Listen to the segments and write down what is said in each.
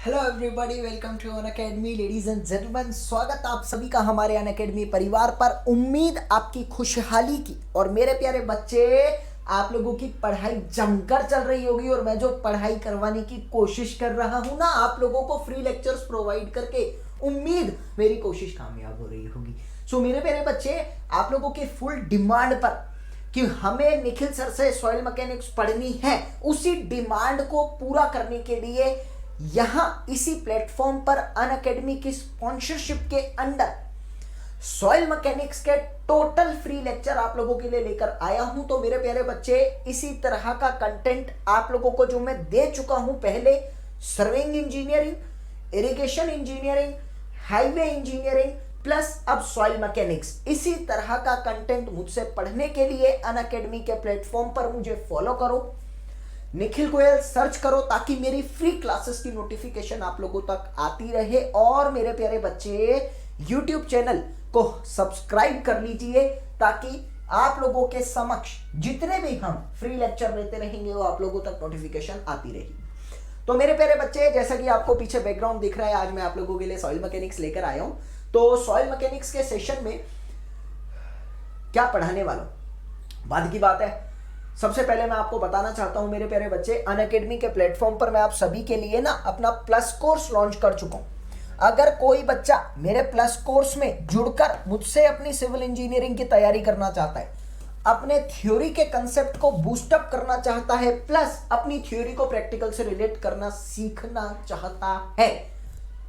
Hello everybody, welcome to Unacademy. Ladies and gentlemen, स्वागत आप सभी का हमारे अनअकैडमी परिवार पर। उम्मीद आपकी खुशहाली की। और मेरे प्यारे बच्चे, आप लोगों की पढ़ाई जमकर चल रही होगी और मैं जो पढ़ाई करवाने की कोशिश कर रहा हूं ना, आप लोगों को फ्री लेक्चर्स प्रोवाइड करके, उम्मीद मेरी कोशिश कामयाब हो रही होगी। सो मेरे प्यारे बच्चे, आप लोगों की फुल डिमांड पर कि हमें निखिल सर से सॉइल मैकेनिक्स पढ़नी है, उसी डिमांड को पूरा करने के लिए यहां इसी प्लेटफॉर्म पर अनअकैडमी की स्पॉन्सरशिप के अंदर सॉइल मैकेनिक्स के टोटल फ्री लेक्चर आप लोगों के लिए लेकर आया हूं। तो मेरे प्यारे बच्चे, इसी तरह का कंटेंट आप लोगों को जो मैं दे चुका हूं पहले, surveying engineering, irrigation engineering, highway engineering plus अब सॉइल मैकेनिक्स, इसी तरह का कंटेंट मुझसे पढ़ने के लिए अनअकैडमी के प्लेटफॉर्म पर मुझे फॉलो करो, निखिल गोयल सर्च करो, ताकि मेरी फ्री क्लासेस की नोटिफिकेशन आप लोगों तक आती रहे। और मेरे प्यारे बच्चे, यूट्यूब चैनल को सब्सक्राइब कर लीजिए, ताकि आप लोगों के समक्ष जितने भी हम फ्री लेक्चर लेते रहेंगे वो आप लोगों तक नोटिफिकेशन आती रहेगी। तो मेरे प्यारे बच्चे, जैसा कि आपको पीछे बैकग्राउंड दिख रहा है, आज मैं आप लोगों के लिए सॉइल मैकेनिक्स लेकर आया हूं। तो सॉइल मैकेनिक्स के सेशन में क्या पढ़ाने वाला हूं, बाद की बात है। सबसे पहले मैं आपको बताना चाहता हूं मेरे प्यारे बच्चे, अनअकैडमी के प्लेटफॉर्म पर मैं आप सभी के लिए ना अपना प्लस कोर्स लॉन्च कर चुका हूं। अगर कोई बच्चा मेरे प्लस कोर्स में जुड़कर मुझसे अपनी सिविल इंजीनियरिंग की तैयारी करना चाहता है, अपने थ्योरी के कंसेप्ट को बूस्टअप करना चाहता है, प्लस अपनी थ्योरी को प्रैक्टिकल से रिलेट करना सीखना चाहता है,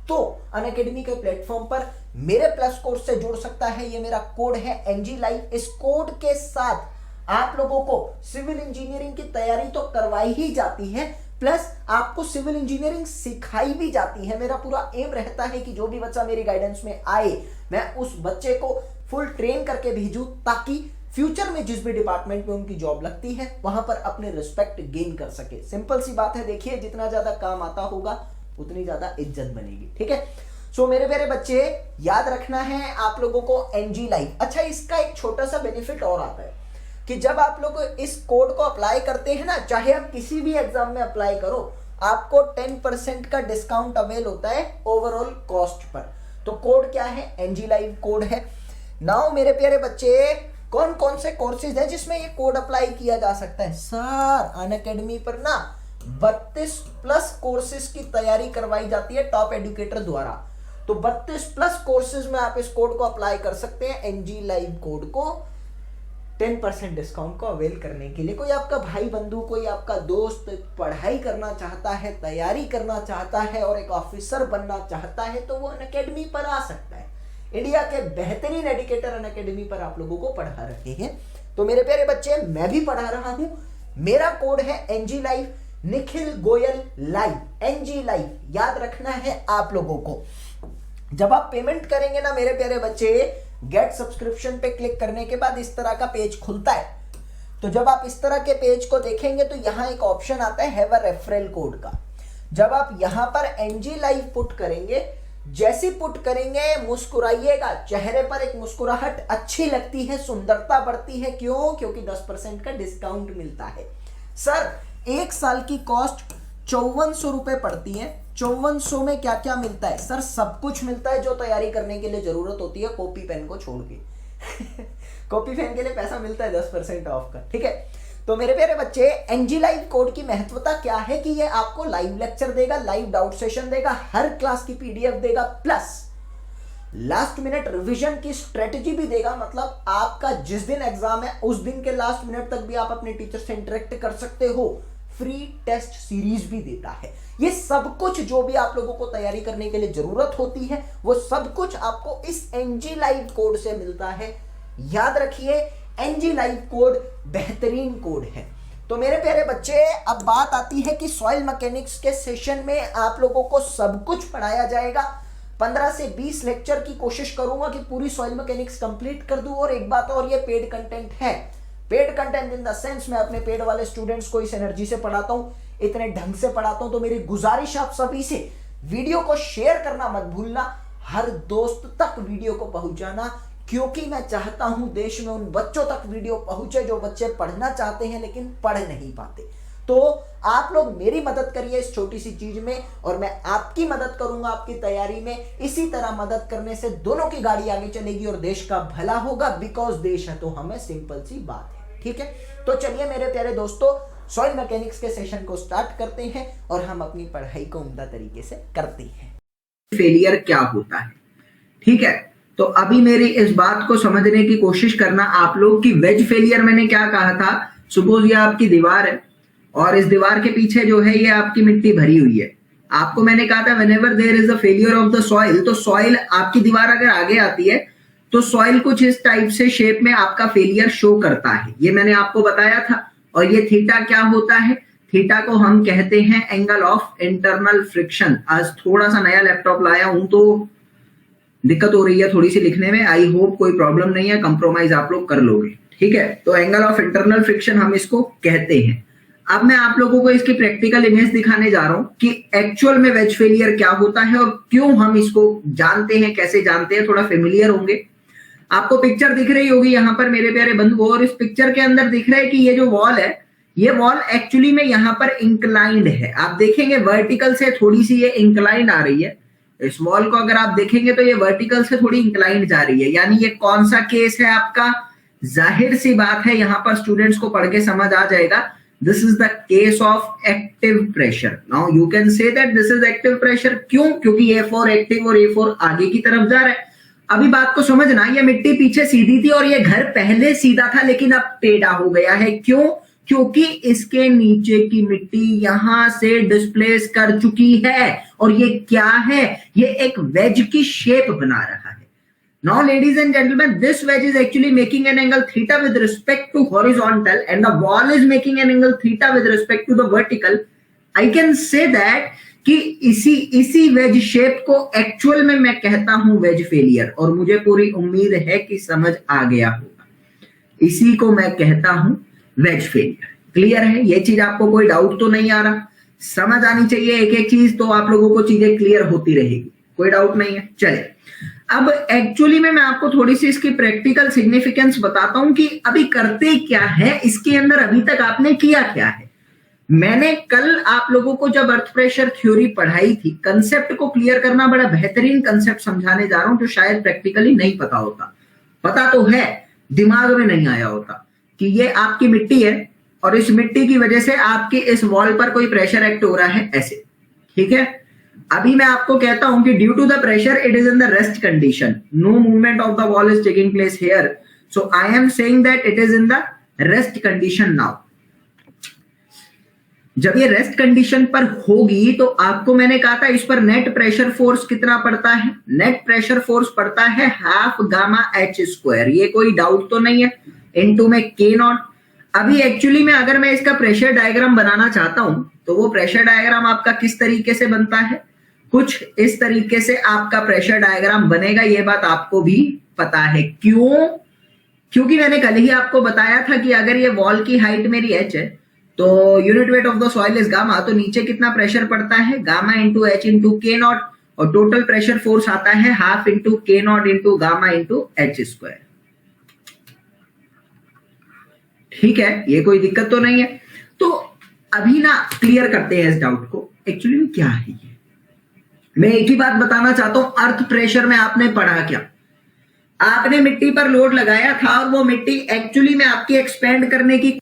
तो अनअकैडमी के प्लेटफॉर्म पर मेरे प्लस कोर्स से जुड़ सकता है। ये मेरा कोड है NG लाइव। इस कोड के साथ आप लोगों को सिविल इंजीनियरिंग की तैयारी तो करवाई ही जाती है, प्लस आपको सिविल इंजीनियरिंग सिखाई भी जाती है। मेरा पूरा एम रहता है कि जो भी बच्चा मेरी गाइडेंस में आए, मैं उस बच्चे को फुल ट्रेन करके भेजूं, ताकि फ्यूचर में जिस भी डिपार्टमेंट में उनकी जॉब लगती है वहां पर अपने रिस्पेक्ट गेन कर सके। सिंपल सी बात है। देखिए, जितना ज्यादा काम आता होगा उतनी ज्यादा इज्जत बनेगी। ठीक है। सो मेरे प्यारे बच्चे, याद रखना है आप लोगों को NG लाइव। अच्छा, इसका एक छोटा सा बेनिफिट और आता है कि जब आप लोग इस कोड को अप्लाई करते हैं ना, चाहे आप किसी भी एग्जाम में अप्लाई करो, आपको 10% का डिस्काउंट अवेल होता है ओवरऑल कॉस्ट पर। तो कोड क्या है? NG लाइव कोड है। नाउ मेरे प्यारे बच्चे, कौन कौन से कोर्सेज हैं जिसमें ये कोड अप्लाई किया जा सकता है? सर, अनअकैडमी पर ना 32 प्लस कोर्सेज की तैयारी करवाई जाती है टॉप एडुकेटर द्वारा। तो 32 प्लस कोर्सेज में आप इस कोड को अप्लाई कर सकते हैं, NG लाइव कोड को 10% डिस्काउंट को अवेल करने के लिए। कोई आपका भाई बंधु, कोई आपका दोस्त पढ़ाई करना चाहता है, तैयारी करना चाहता है और एक ऑफिसर बनना चाहता है, तो वो अनअकैडमी पर आ सकता है। इंडिया के बेहतरीन एडुकेटर अनअकैडमी पर आप लोगों को पढ़ा रहे हैं। तो मेरे प्यारे बच्चे, मैं भी पढ़ा रहा हूं। मेरा कोड है NG live, Nikhil Goyal live, NG live. याद रखना है आप लोगों को। जब आप पेमेंट करेंगे ना मेरे प्यारे बच्चे, गेट सब्सक्रिप्शन पे क्लिक करने के बाद इस तरह का पेज खुलता है। तो जब आप इस तरह के पेज को देखेंगे तो यहां एक ऑप्शन आता है हैव अ रेफरल कोड का। जब आप यहां पर NG लाइव पुट करेंगे, जैसी पुट करेंगे मुस्कुराइएगा, चेहरे पर एक मुस्कुराहट अच्छी लगती है, सुंदरता बढ़ती है। क्यों? क्योंकि 10% का डिस्काउंट मिलता है। सर, एक साल की कॉस्ट 5400 रुपए पड़ती है। 5400 में क्या क्या मिलता है? सर, सब कुछ मिलता है जो तैयारी करने के लिए जरूरत होती है, कॉपी पेन को छोड़ के। कॉपी पेन के लिए पैसा मिलता है 10% ऑफ का। ठीक है। तो मेरे प्यारे बच्चे, NG लाइव कोड की महत्वता क्या है कि ये आपको लाइव लेक्चर देगा, लाइव डाउट सेशन देगा, हर क्लास की PDF देगा, प्लस लास्ट मिनट रिवीजन की स्ट्रेटजी भी देगा। मतलब आपका जिस दिन एग्जाम है उस दिन के लास्ट मिनट तक भी आप अपने टीचर से इंटरेक्ट कर सकते हो। फ्री टेस्ट सीरीज भी देता है। ये सब कुछ जो भी आप लोगों को तैयारी करने के लिए जरूरत होती है, वो सब कुछ आपको इस NG लाइव कोड से मिलता है। याद रखिए, NG लाइव कोड बेहतरीन कोड है। तो मेरे प्यारे बच्चे, अब बात आती है कि सॉइल मैकेनिक्स के सेशन में आप लोगों को सब कुछ पढ़ाया जाएगा। 15 से 20 लेक्चर की कोशिश करूंगा कि पूरी सॉइल मैकेनिक्स कंप्लीट कर दूं। और एक बात और, ये पेड कंटेंट है। Paid content in the sense, मैं अपने पेड वाले स्टूडेंट्स को इस एनर्जी से पढ़ाता हूं, इतने ढंग से पढ़ाता हूं। तो मेरी गुजारिश आप सभी से, वीडियो को शेयर करना मत भूलना, हर दोस्त तक वीडियो को पहुंचाना, क्योंकि मैं चाहता हूं देश में उन बच्चों तक वीडियो पहुंचे जो बच्चे पढ़ना चाहते हैं लेकिन पढ़ नहीं पाते। तो आप लोग मेरी मदद करिए इस छोटी सी चीज में और मैं आपकी मदद करूंगा आपकी तैयारी में। इसी तरह मदद करने से दोनों की गाड़ी आगे चलेगी और देश का भला होगा, बिकॉज देश है तो हमें, सिंपल सी बात है। ठीक है, तो चलिए मेरे प्यारे दोस्तों, सॉइल मैकेनिक्स के सेशन को स्टार्ट करते हैं और हम अपनी पढ़ाई को उम्दा तरीके से करते हैं। फेलियर क्या होता है, ठीक है। तो अभी मेरी इस बात को समझने की कोशिश करना आप लोग की वेज फेलियर मैंने क्या कहा था। सपोज ये आपकी दीवार है और इस दीवार के पीछे जो है ये आपकी मिट्टी भरी हुई है। आपको मैंने कहा था whenever there is a failure of the soil, तो सॉइल आपकी दीवार अगर आगे आती है तो सॉइल कुछ इस टाइप से शेप में आपका फेलियर शो करता है, ये मैंने आपको बताया था। और ये थीटा क्या होता है, थीटा को हम कहते हैं एंगल ऑफ इंटरनल फ्रिक्शन। आज थोड़ा सा नया लैपटॉप लाया हूं तो दिक्कत हो रही है थोड़ी सी लिखने में, आई होप कोई प्रॉब्लम नहीं है, कंप्रोमाइज आप लोग कर लोगे, ठीक है। तो एंगल ऑफ इंटरनल फ्रिक्शन हम इसको कहते हैं। अब मैं आप लोगों को इसकी प्रैक्टिकल इमेज दिखाने जा रहा हूं कि एक्चुअल में वेज फेलियर क्या होता है और क्यों हम इसको जानते हैं, कैसे जानते हैं, थोड़ा फेमिलियर होंगे। आपको पिक्चर दिख रही होगी यहाँ पर मेरे प्यारे बंधुओं, और इस पिक्चर के अंदर दिख रहा है कि ये जो वॉल है, ये वॉल एक्चुअली में यहाँ पर इंक्लाइंड है। आप देखेंगे वर्टिकल से थोड़ी सी ये इंक्लाइंड आ रही है। इस वॉल को अगर आप देखेंगे तो ये वर्टिकल से थोड़ी इंक्लाइंड जा रही है, यानी ये कौन सा केस है आपका, जाहिर सी बात है यहाँ पर स्टूडेंट्स को पढ़ के समझ आ जाएगा, this is the case of active pressure. Now you can say that this is active pressure. क्यों? क्योंकि A4 एक्टिव और A4 आगे की तरफ जा रहा है। अभी बात को समझना, ये मिट्टी पीछे सीधी थी और ये घर पहले सीधा था लेकिन अब टेढ़ा हो गया है। क्यों? क्योंकि इसके नीचे की मिट्टी यहां से डिस्प्लेस कर चुकी है और ये क्या है, ये एक वेज की शेप बना रहा है। Now ladies and gentlemen, this wedge is actually making an angle theta with respect to horizontal and the wall is making an angle theta with respect to the vertical. I can say that कि इसी veg shape को actual में मैं कहता हूं veg failure, और मुझे पूरी उम्मीद है कि समझ आ गया होगा। इसी को मैं कहता हूं वेज फेलियर। क्लियर है? ये चीज आपको कोई डाउट तो नहीं आ रहा? समझ आनी चाहिए एक एक चीज, तो आप लोगों को चीजें क्लियर होती रहेगी, कोई डाउट नहीं है। चले, अब एक्चुअली में मैं आपको थोड़ी सी इसकी प्रैक्टिकल सिग्निफिकेंस बताता हूं कि अभी करते क्या है, इसके अंदर अभी तक आपने किया क्या है। मैंने कल आप लोगों को जब अर्थ प्रेशर थ्योरी पढ़ाई थी, कंसेप्ट को क्लियर करना, बड़ा बेहतरीन कंसेप्ट समझाने जा रहा हूं जो शायद प्रैक्टिकली नहीं पता होता। पता तो है, दिमाग में नहीं आया होता कि ये आपकी मिट्टी है और इस मिट्टी की वजह से आपके इस वॉल पर कोई प्रेशर एक्ट हो रहा है, ऐसे, ठीक है। अभी मैं आपको कहता हूं कि due to the pressure it is in the rest condition, no movement of the wall is taking place here, so I am saying that it is in the rest condition now. जब ये rest condition पर होगी तो आपको मैंने कहा था इस पर नेट प्रेशर फोर्स कितना पड़ता है, नेट प्रेशर फोर्स पड़ता है हाफ गामा एच स्क्वायर, ये कोई डाउट तो नहीं है, इनटू में के नॉट। अभी एक्चुअली में अगर मैं इसका प्रेशर डायग्राम बनाना चाहता हूं तो वो प्रेशर डायग्राम आपका किस तरीके से बनता है, कुछ इस तरीके से आपका प्रेशर डायग्राम बनेगा। ये बात आपको भी पता है। क्यों? क्योंकि मैंने कल ही आपको बताया था कि अगर ये वॉल की हाइट मेरी एच है तो unit weight of the soil is gamma, तो नीचे कितना प्रेशर पड़ता है, गामा इंटू एच इंटू के नॉट, और टोटल प्रेशर फोर्स आता है हाफ इंटू के not into gamma into H square. ठीक है, ये कोई दिक्कत तो नहीं है। तो अभी ना क्लियर करते हैं इस डाउट को, एक्चुअली में क्या है ये। मैं एक ही बात बताना चाहता हूं, अर्थ प्रेशर में आपने पढ़ा क्या, आपने मिट्टी पर लोड लगाया था और वो मिट्टी एक्चुअली में आपकी एक्सपेंड करने की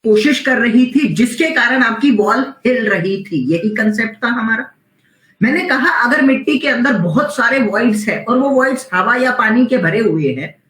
कोशिश कर रही थी, जिसके कारण आपकी बॉल हिल रही थी। यही कंसेप्ट था हमारा। मैंने कहा अगर मिट्टी के अंदर बहुत सारे वॉइड्स है और वो वॉइड्स हवा या पानी के भरे हुए हैं,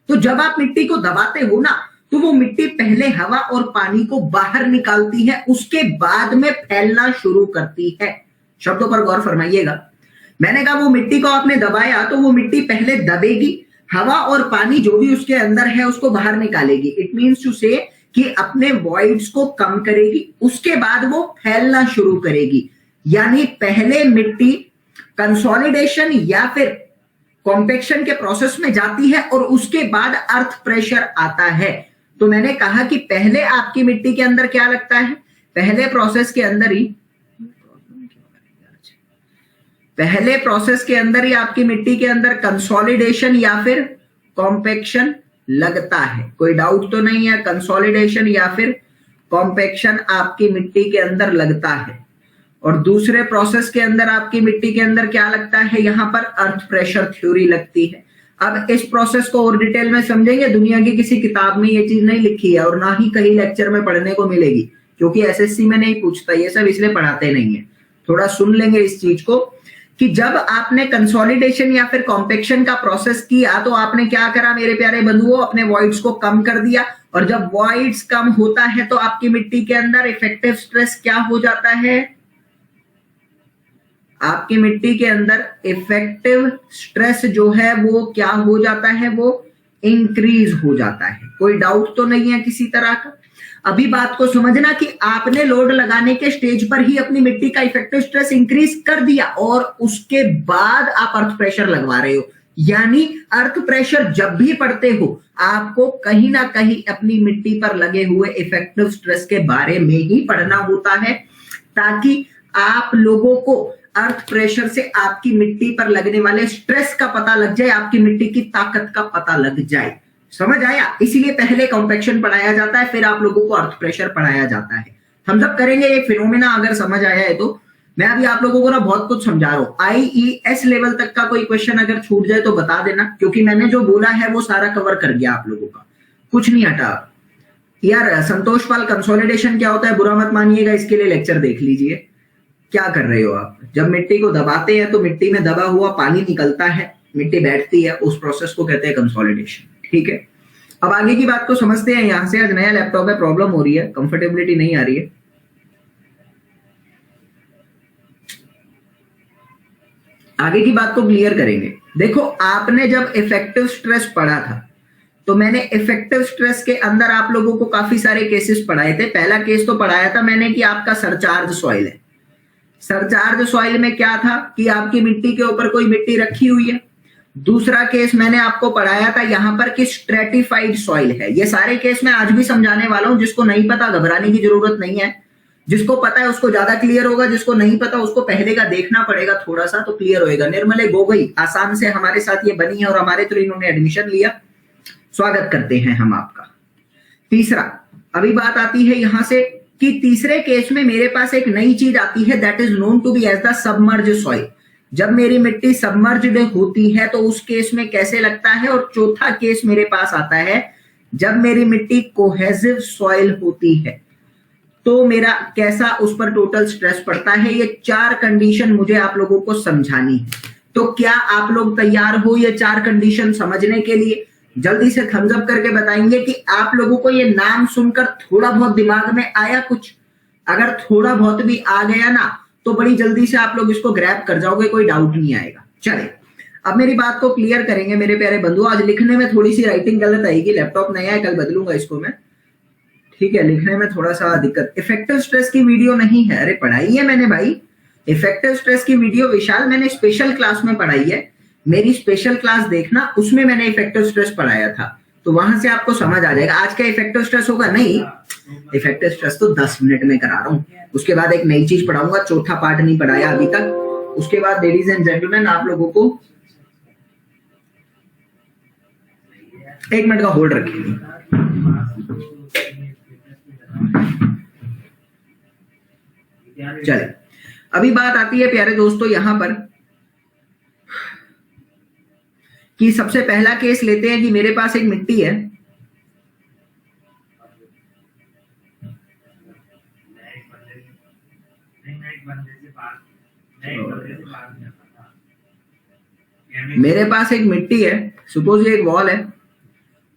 तो जब आप मिट्टी को दबाते हो ना, तो वो मिट्टी पहले हवा और पानी को बाहर निकालती है, उसके बाद में फैलना शुरू करती है। शब्दों पर गौर फरमाइएगा। मैंने कहा वो मिट्टी को आपने दबाया तो वो मिट्टी पहले दबेगी, हवा और पानी जो भी उसके अंदर है उसको बाहर निकालेगी। इट मीन्स टू से कि अपने वॉइड्स को कम करेगी, उसके बाद वो फैलना शुरू करेगी। यानी पहले मिट्टी कंसोलिडेशन या फिर कॉम्पेक्शन के प्रोसेस में जाती है और उसके बाद अर्थ प्रेशर आता है। तो मैंने कहा कि पहले आपकी मिट्टी के अंदर क्या लगता है, पहले प्रोसेस के अंदर ही आपकी मिट्टी के अंदर कंसोलिडेशन या फिर कॉम्पेक्शन लगता है। कोई डाउट तो नहीं है, कंसोलिडेशन या फिर कॉम्पेक्शन आपकी मिट्टी के अंदर लगता है। और दूसरे प्रोसेस के अंदर आपकी मिट्टी के अंदर क्या लगता है, यहां पर अर्थ प्रेशर थ्योरी लगती है। अब इस प्रोसेस को और डिटेल में समझेंगे, दुनिया की किसी किताब में ये चीज नहीं लिखी है और ना ही कहीं लेक्चर में पढ़ने को मिलेगी, क्योंकि एसएससी में नहीं पूछता ये सब, इसलिए पढ़ाते नहीं है। थोड़ा सुन लेंगे इस चीज को कि जब आपने कंसोलिडेशन या फिर कॉम्पेक्शन का प्रोसेस किया तो आपने क्या करा मेरे प्यारे बंधुओं, अपने वॉइड्स को कम कर दिया। और जब वॉइड्स कम होता है तो आपकी मिट्टी के अंदर इफेक्टिव स्ट्रेस क्या हो जाता है, आपकी मिट्टी के अंदर इफेक्टिव स्ट्रेस जो है वो क्या हो जाता है, वो इंक्रीज हो जाता है। कोई डाउट तो नहीं है किसी तरह का। अभी बात को समझना कि आपने लोड लगाने के स्टेज पर ही अपनी मिट्टी का इफेक्टिव स्ट्रेस इंक्रीज कर दिया और उसके बाद आप अर्थ प्रेशर लगवा रहे हो। यानी अर्थ प्रेशर जब भी पड़ते हो आपको कहीं ना कहीं अपनी मिट्टी पर लगे हुए इफेक्टिव स्ट्रेस के बारे में ही पढ़ना होता है, ताकि आप लोगों को अर्थ प्रेशर से आपकी मिट्टी पर लगने वाले स्ट्रेस का पता लग जाए, आपकी मिट्टी की ताकत का पता लग जाए। समझ आया? इसीलिए पहले कॉम्पेक्शन पढ़ाया जाता है, फिर आप लोगों को अर्थ प्रेशर पढ़ाया जाता है। हम जब करेंगे ये फिनोमेना, अगर समझ आया है तो। मैं अभी आप लोगों को ना बहुत कुछ समझा रहा हूं। IES लेवल तक का कोई क्वेश्चन अगर छूट जाए तो बता देना, क्योंकि मैंने जो बोला है वो सारा कवर कर गया आप लोगों का, कुछ नहीं हटा। यार संतोष पाल, कंसोलिडेशन क्या होता है बुरा मत मानिएगा, इसके लिए लेक्चर देख लीजिए। क्या कर रहे हो आप, जब मिट्टी को दबाते हैं तो मिट्टी में दबा हुआ पानी निकलता है, मिट्टी बैठती है, उस प्रोसेस को कहते हैं कंसोलिडेशन। ठीक है, अब आगे की बात को समझते हैं। यहां से आज नया लैपटॉप है, प्रॉब्लम हो रही है, कंफर्टेबिलिटी नहीं आ रही है। आगे की बात को क्लियर करेंगे। देखो, आपने जब इफेक्टिव स्ट्रेस पढ़ा था तो मैंने इफेक्टिव स्ट्रेस के अंदर आप लोगों को काफी सारे केसेस पढ़ाए थे। पहला केस तो पढ़ाया था मैंने कि आपका सरचार्ज सॉइल है। सरचार्ज सॉइल में क्या था कि आपकी मिट्टी के ऊपर कोई मिट्टी रखी हुई है। दूसरा केस मैंने आपको पढ़ाया था यहां पर कि स्ट्रेटिफाइड सॉइल है। ये सारे केस मैं आज भी समझाने वाला हूं, जिसको नहीं पता घबराने की जरूरत नहीं है, जिसको पता है उसको ज्यादा क्लियर होगा, जिसको नहीं पता उसको पहले का देखना पड़ेगा थोड़ा सा तो क्लियर होएगा। निर्मले गोगोई आसाम से हमारे साथ ये बनी है और हमारे थ्रू इन्होंने एडमिशन लिया, स्वागत करते हैं हम आपका। तीसरा, अभी बात आती है यहां से कि तीसरे केस में मेरे पास एक नई चीज आती है, that is known to be as the submerge soil. जब मेरी मिट्टी सबमर्ज्ड होती है तो उस केस में कैसे लगता है। और चौथा केस मेरे पास आता है जब मेरी मिट्टी कोहेसिव सॉइल होती है तो मेरा कैसा उस पर टोटल स्ट्रेस पड़ता है। ये चार कंडीशन मुझे आप लोगों को समझानी है। तो क्या आप लोग तैयार हो ये चार कंडीशन समझने के लिए? जल्दी से थम्स अप करके बताएंगे कि आप लोगों को ये नाम सुनकर थोड़ा बहुत दिमाग में आया कुछ। अगर थोड़ा बहुत भी आ गया ना तो बड़ी जल्दी से आप लोग इसको ग्रैब कर जाओगे, कोई डाउट नहीं आएगा। चले, अब मेरी बात को क्लियर करेंगे मेरे प्यारे बंधुओं। आज लिखने में थोड़ी सी राइटिंग गलत आएगी, लैपटॉप नया है, कल बदलूंगा इसको मैं। ठीक है, लिखने में थोड़ा सा दिक्कत। इफेक्टिव स्ट्रेस की वीडियो नहीं है, अरे पढ़ाई है मैंने भाई। इफेक्टिव स्ट्रेस की वीडियो विशाल मैंने स्पेशल क्लास में पढ़ाई है, मेरी स्पेशल क्लास देखना, उसमें मैंने इफेक्टिव स्ट्रेस पढ़ाया था, तो वहां से आपको समझ आ जाएगा। आज क्या इफेक्टिव स्ट्रेस होगा? नहीं, इफेक्टिव स्ट्रेस तो 10 मिनट में करा रहा हूं। उसके बाद एक नई चीज पढ़ाऊंगा, चौथा पार्ट नहीं पढ़ाया अभी तक। उसके बाद लेडीज एंड जेंटलमैन आप लोगों को 1 मिनट का होल्ड रखिए। चले, अभी बात आती है प्यारे दोस्तों यहां पर कि सबसे पहला केस लेते हैं कि मेरे पास एक मिट्टी है, मेरे पास एक मिट्टी है, सपोज ये एक वॉल है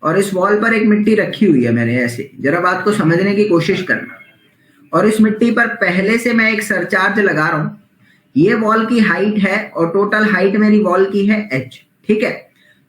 और इस वॉल पर एक मिट्टी रखी हुई है मैंने, ऐसे जरा बात को समझने की कोशिश करना। और इस मिट्टी पर पहले से मैं एक सरचार्ज लगा रहा हूं। ये वॉल की हाइट है और टोटल हाइट मेरी वॉल की है h, ठीक है।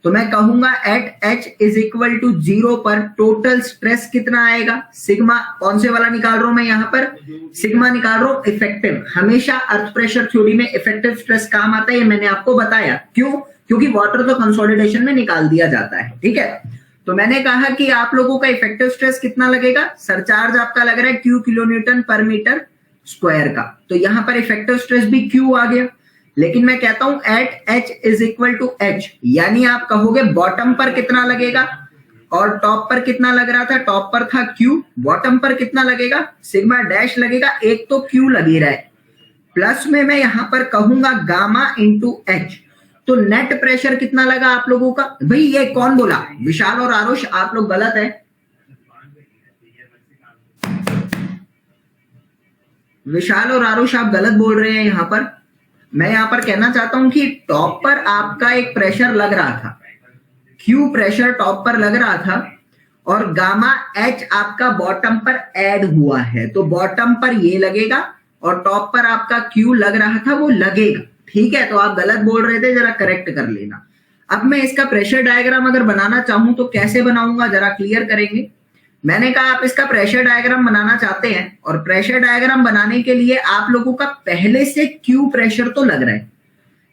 तो मैं कहूंगा at h is equal to 0 पर टोटल स्ट्रेस कितना आएगा, सिग्मा। कौन से वाला निकाल रहा हूं मैं यहाँ पर, सिग्मा निकाल रहा हूं इफेक्टिव। हमेशा अर्थ प्रेशर थ्योरी में इफेक्टिव स्ट्रेस काम आता है, ये मैंने आपको बताया। क्यों? क्योंकि वाटर तो कंसोलिडेशन में निकाल दिया जाता है, ठीक है। तो मैंने कहा कि आप लोगों का इफेक्टिव स्ट्रेस कितना लगेगा, सरचार्ज आपका लग रहा है Q किलो न्यूटन पर मीटर स्क्वायर का, तो यहां पर इफेक्टिव स्ट्रेस भी Q आ गया। लेकिन मैं कहता हूं at h is equal to h, यानी आप कहोगे बॉटम पर कितना लगेगा और टॉप पर कितना लग रहा था, टॉप पर था Q, बॉटम पर कितना लगेगा, सिग्मा डैश लगेगा। एक तो Q लग ही रहा है, प्लस में मैं यहां पर कहूंगा गामा इंटू h। तो नेट प्रेशर कितना लगा आप लोगों का, भाई ये कौन बोला, विशाल और आरुष, आप लोग गलत है। विशाल और आरुष आप गलत बोल रहे हैं। यहां पर मैं यहां पर कहना चाहता हूं कि टॉप पर आपका एक प्रेशर लग रहा था, Q प्रेशर टॉप पर लग रहा था और गामा H आपका बॉटम पर ऐड हुआ है, तो बॉटम पर ये लगेगा और टॉप पर आपका Q लग रहा था, वो लगेगा, ठीक है। तो आप गलत बोल रहे थे, जरा करेक्ट कर लेना। अब मैं इसका प्रेशर डायग्राम अगर बनाना चाहूं तो कैसे बनाऊंगा, जरा क्लियर करेंगे। मैंने कहा आप इसका प्रेशर डायग्राम बनाना चाहते हैं और प्रेशर डायग्राम बनाने के लिए आप लोगों का पहले से Q प्रेशर तो लग रहा है,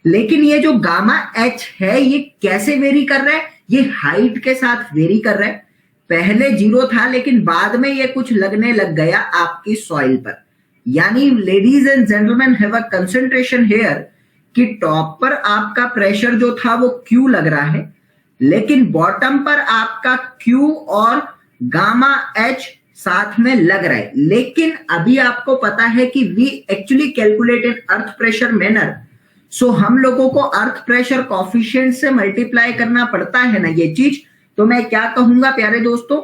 लेकिन ये जो गामा H है ये कैसे वेरी कर रहा है, ये हाइट के साथ वेरी कर रहा है। पहले 0 था लेकिन बाद में ये कुछ लगने लग गया आपकी सॉइल पर। यानी ladies and gentleman have a concentration here कि टॉप पर आपका प्रेशर जो था वो Q लग रहा है, लेकिन बॉटम पर आपका Q और गामा H साथ में लग रहा है। लेकिन अभी आपको पता है कि we actually calculate in earth pressure manner, so हम लोगों को अर्थ प्रेशर कॉफिशिएंट से मल्टीप्लाई करना पड़ता है ना ये चीज। तो मैं क्या कहूंगा प्यारे दोस्तों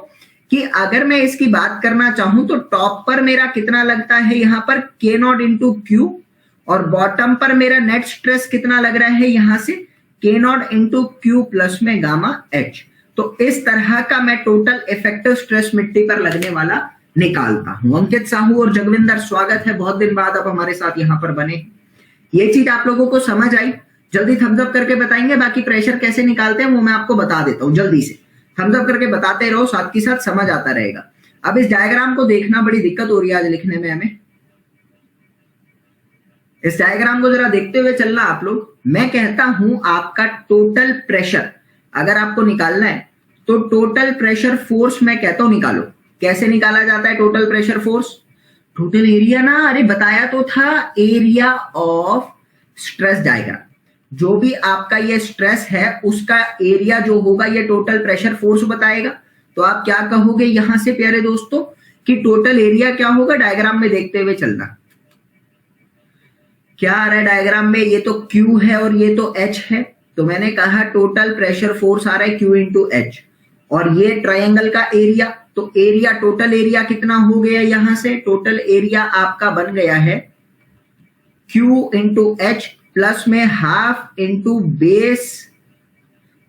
कि अगर मैं इसकी बात करना चाहूं तो टॉप पर मेरा कितना लगता है यहां पर K नॉट इंटू Q और बॉटम पर मेरा नेट स्ट्रेस कितना लग रहा है यहां से K not into Q plus में गामा H। तो इस तरह का मैं टोटल इफेक्टिव स्ट्रेस मिट्टी पर लगने वाला निकालता हूं। अंकित साहू और जगविंदर स्वागत है, बहुत दिन बाद आप हमारे साथ यहां पर बने। ये चीज आप लोगों को समझ आई, जल्दी थम्स अप करके बताएंगे। बाकी प्रेशर कैसे निकालते हैं वो मैं आपको बता देता हूं, जल्दी से थम्स अप करके बताते रहो, साथ के साथ समझ आता रहेगा। अब इस डायग्राम को देखना, बड़ी दिक्कत हो रही है आज लिखने में हमें। इस डायग्राम को जरा देखते हुए चलना आप लोग। मैं कहता हूं आपका टोटल प्रेशर अगर आपको निकालना है तो टोटल प्रेशर फोर्स मैं कहता हूं निकालो। कैसे निकाला जाता है total pressure force, total area ना, अरे बताया तो था, एरिया ऑफ स्ट्रेस डायग्राम। जो भी आपका ये स्ट्रेस है उसका एरिया जो होगा ये टोटल प्रेशर फोर्स बताएगा। तो आप क्या कहोगे यहां से प्यारे दोस्तों कि टोटल एरिया क्या होगा, डायग्राम में देखते हुए चलना। क्या आ रहा है डायग्राम में, ये तो Q है और ये तो H है, तो मैंने कहा टोटल प्रेशर फोर्स आ रहा है Q इंटू H और ये ट्रायंगल का एरिया, तो एरिया टोटल एरिया कितना हो गया यहां से, टोटल एरिया आपका बन गया है Q इंटू H प्लस में half into base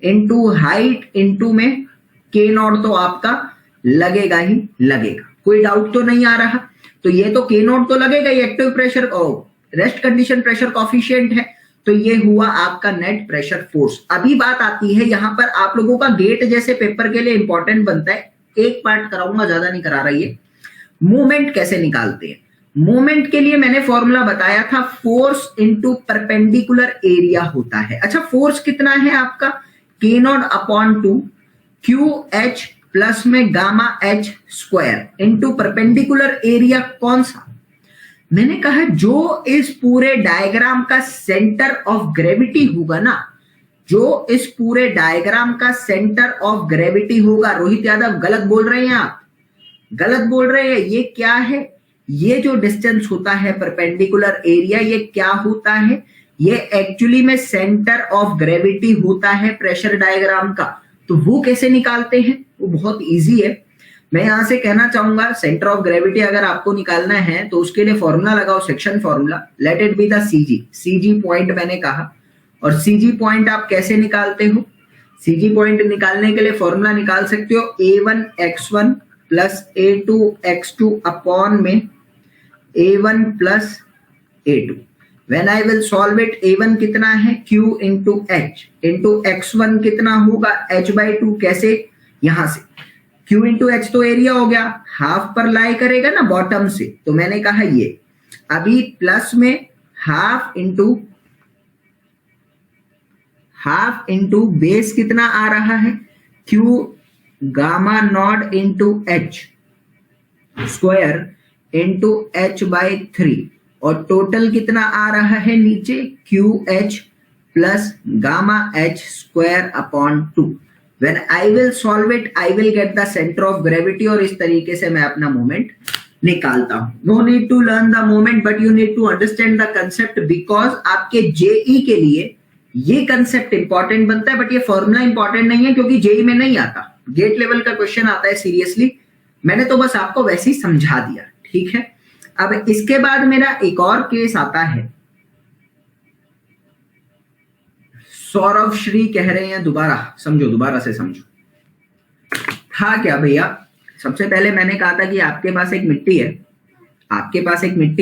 into height into में K नॉट तो आपका लगेगा ही लगेगा, कोई डाउट तो नहीं आ रहा। तो ये तो K नॉट तो लगेगा, ये एक्टिव प्रेशर और रेस्ट कंडीशन प्रेशर कॉफिशिएंट है, तो ये हुआ आपका नेट प्रेशर फोर्स। अभी बात आती है यहां पर आप लोगों का गेट जैसे पेपर के लिए इंपॉर्टेंट बनता है, एक पार्ट कराऊंगा, ज्यादा नहीं करा रही है। मूवमेंट कैसे निकालते हैं, मूवमेंट के लिए मैंने फॉर्मूला बताया था, फोर्स इंटू परपेंडिकुलर एरिया होता है। अच्छा, फोर्स कितना है आपका K naught upon 2 QH plus में gamma H square into perpendicular area कौन सा, मैंने कहा जो इस पूरे डायग्राम का सेंटर ऑफ ग्रेविटी होगा ना, जो इस पूरे डायग्राम का सेंटर ऑफ ग्रेविटी होगा। रोहित यादव गलत बोल रहे हैं, आप गलत बोल रहे हैं। ये क्या है, ये जो डिस्टेंस होता है परपेंडिकुलर एरिया, ये क्या होता है, ये एक्चुअली में सेंटर ऑफ ग्रेविटी होता है प्रेशर डायग्राम का। तो वो कैसे निकालते हैं, वो बहुत इजी है। मैं यहां से कहना चाहूंगा सेंटर ऑफ ग्रेविटी अगर आपको निकालना है तो उसके लिए फॉर्मूला लगाओ, section formula, late it be the CG point मैंने कहा। और सीजी पॉइंट आप कैसे निकालते हो? सीजी पॉइंट निकालने के लिए फॉर्मूला निकाल सकते हो a1x1 प्लस a2x2 अपॉन में a1 plus a2। When I will solve it, a1 कितना है q into h into x1 कितना होगा h/2। कैसे? यहां से q इंटू h तो एरिया हो गया, हाफ पर लाई करेगा ना बॉटम से, तो मैंने कहा ये अभी प्लस में हाफ इंटू बेस कितना आ रहा है q gamma not into h square into h/3 और टोटल कितना आ रहा है नीचे QH plus gamma H square upon 2। When I will solve it, I will get the center of gravity और इस तरीके से मैं अपना मोमेंट निकालता हूं। No need to learn the moment, but you need to understand the concept because आपके JE के लिए ये कंसेप्ट इंपॉर्टेंट बनता है, बट ये फॉर्मूला इंपॉर्टेंट नहीं है क्योंकि JE में नहीं आता, गेट लेवल का क्वेश्चन आता है। सीरियसली मैंने तो बस आपको वैसे ही समझा दिया, ठीक है। अब इसके बाद मेरा एक और केस आता है, सौरभ श्री कह रहे हैं दोबारा समझो, दोबारा से समझो। था क्या भैया, सबसे पहले मैंने कहा था कि आपके पास एक मिट्टी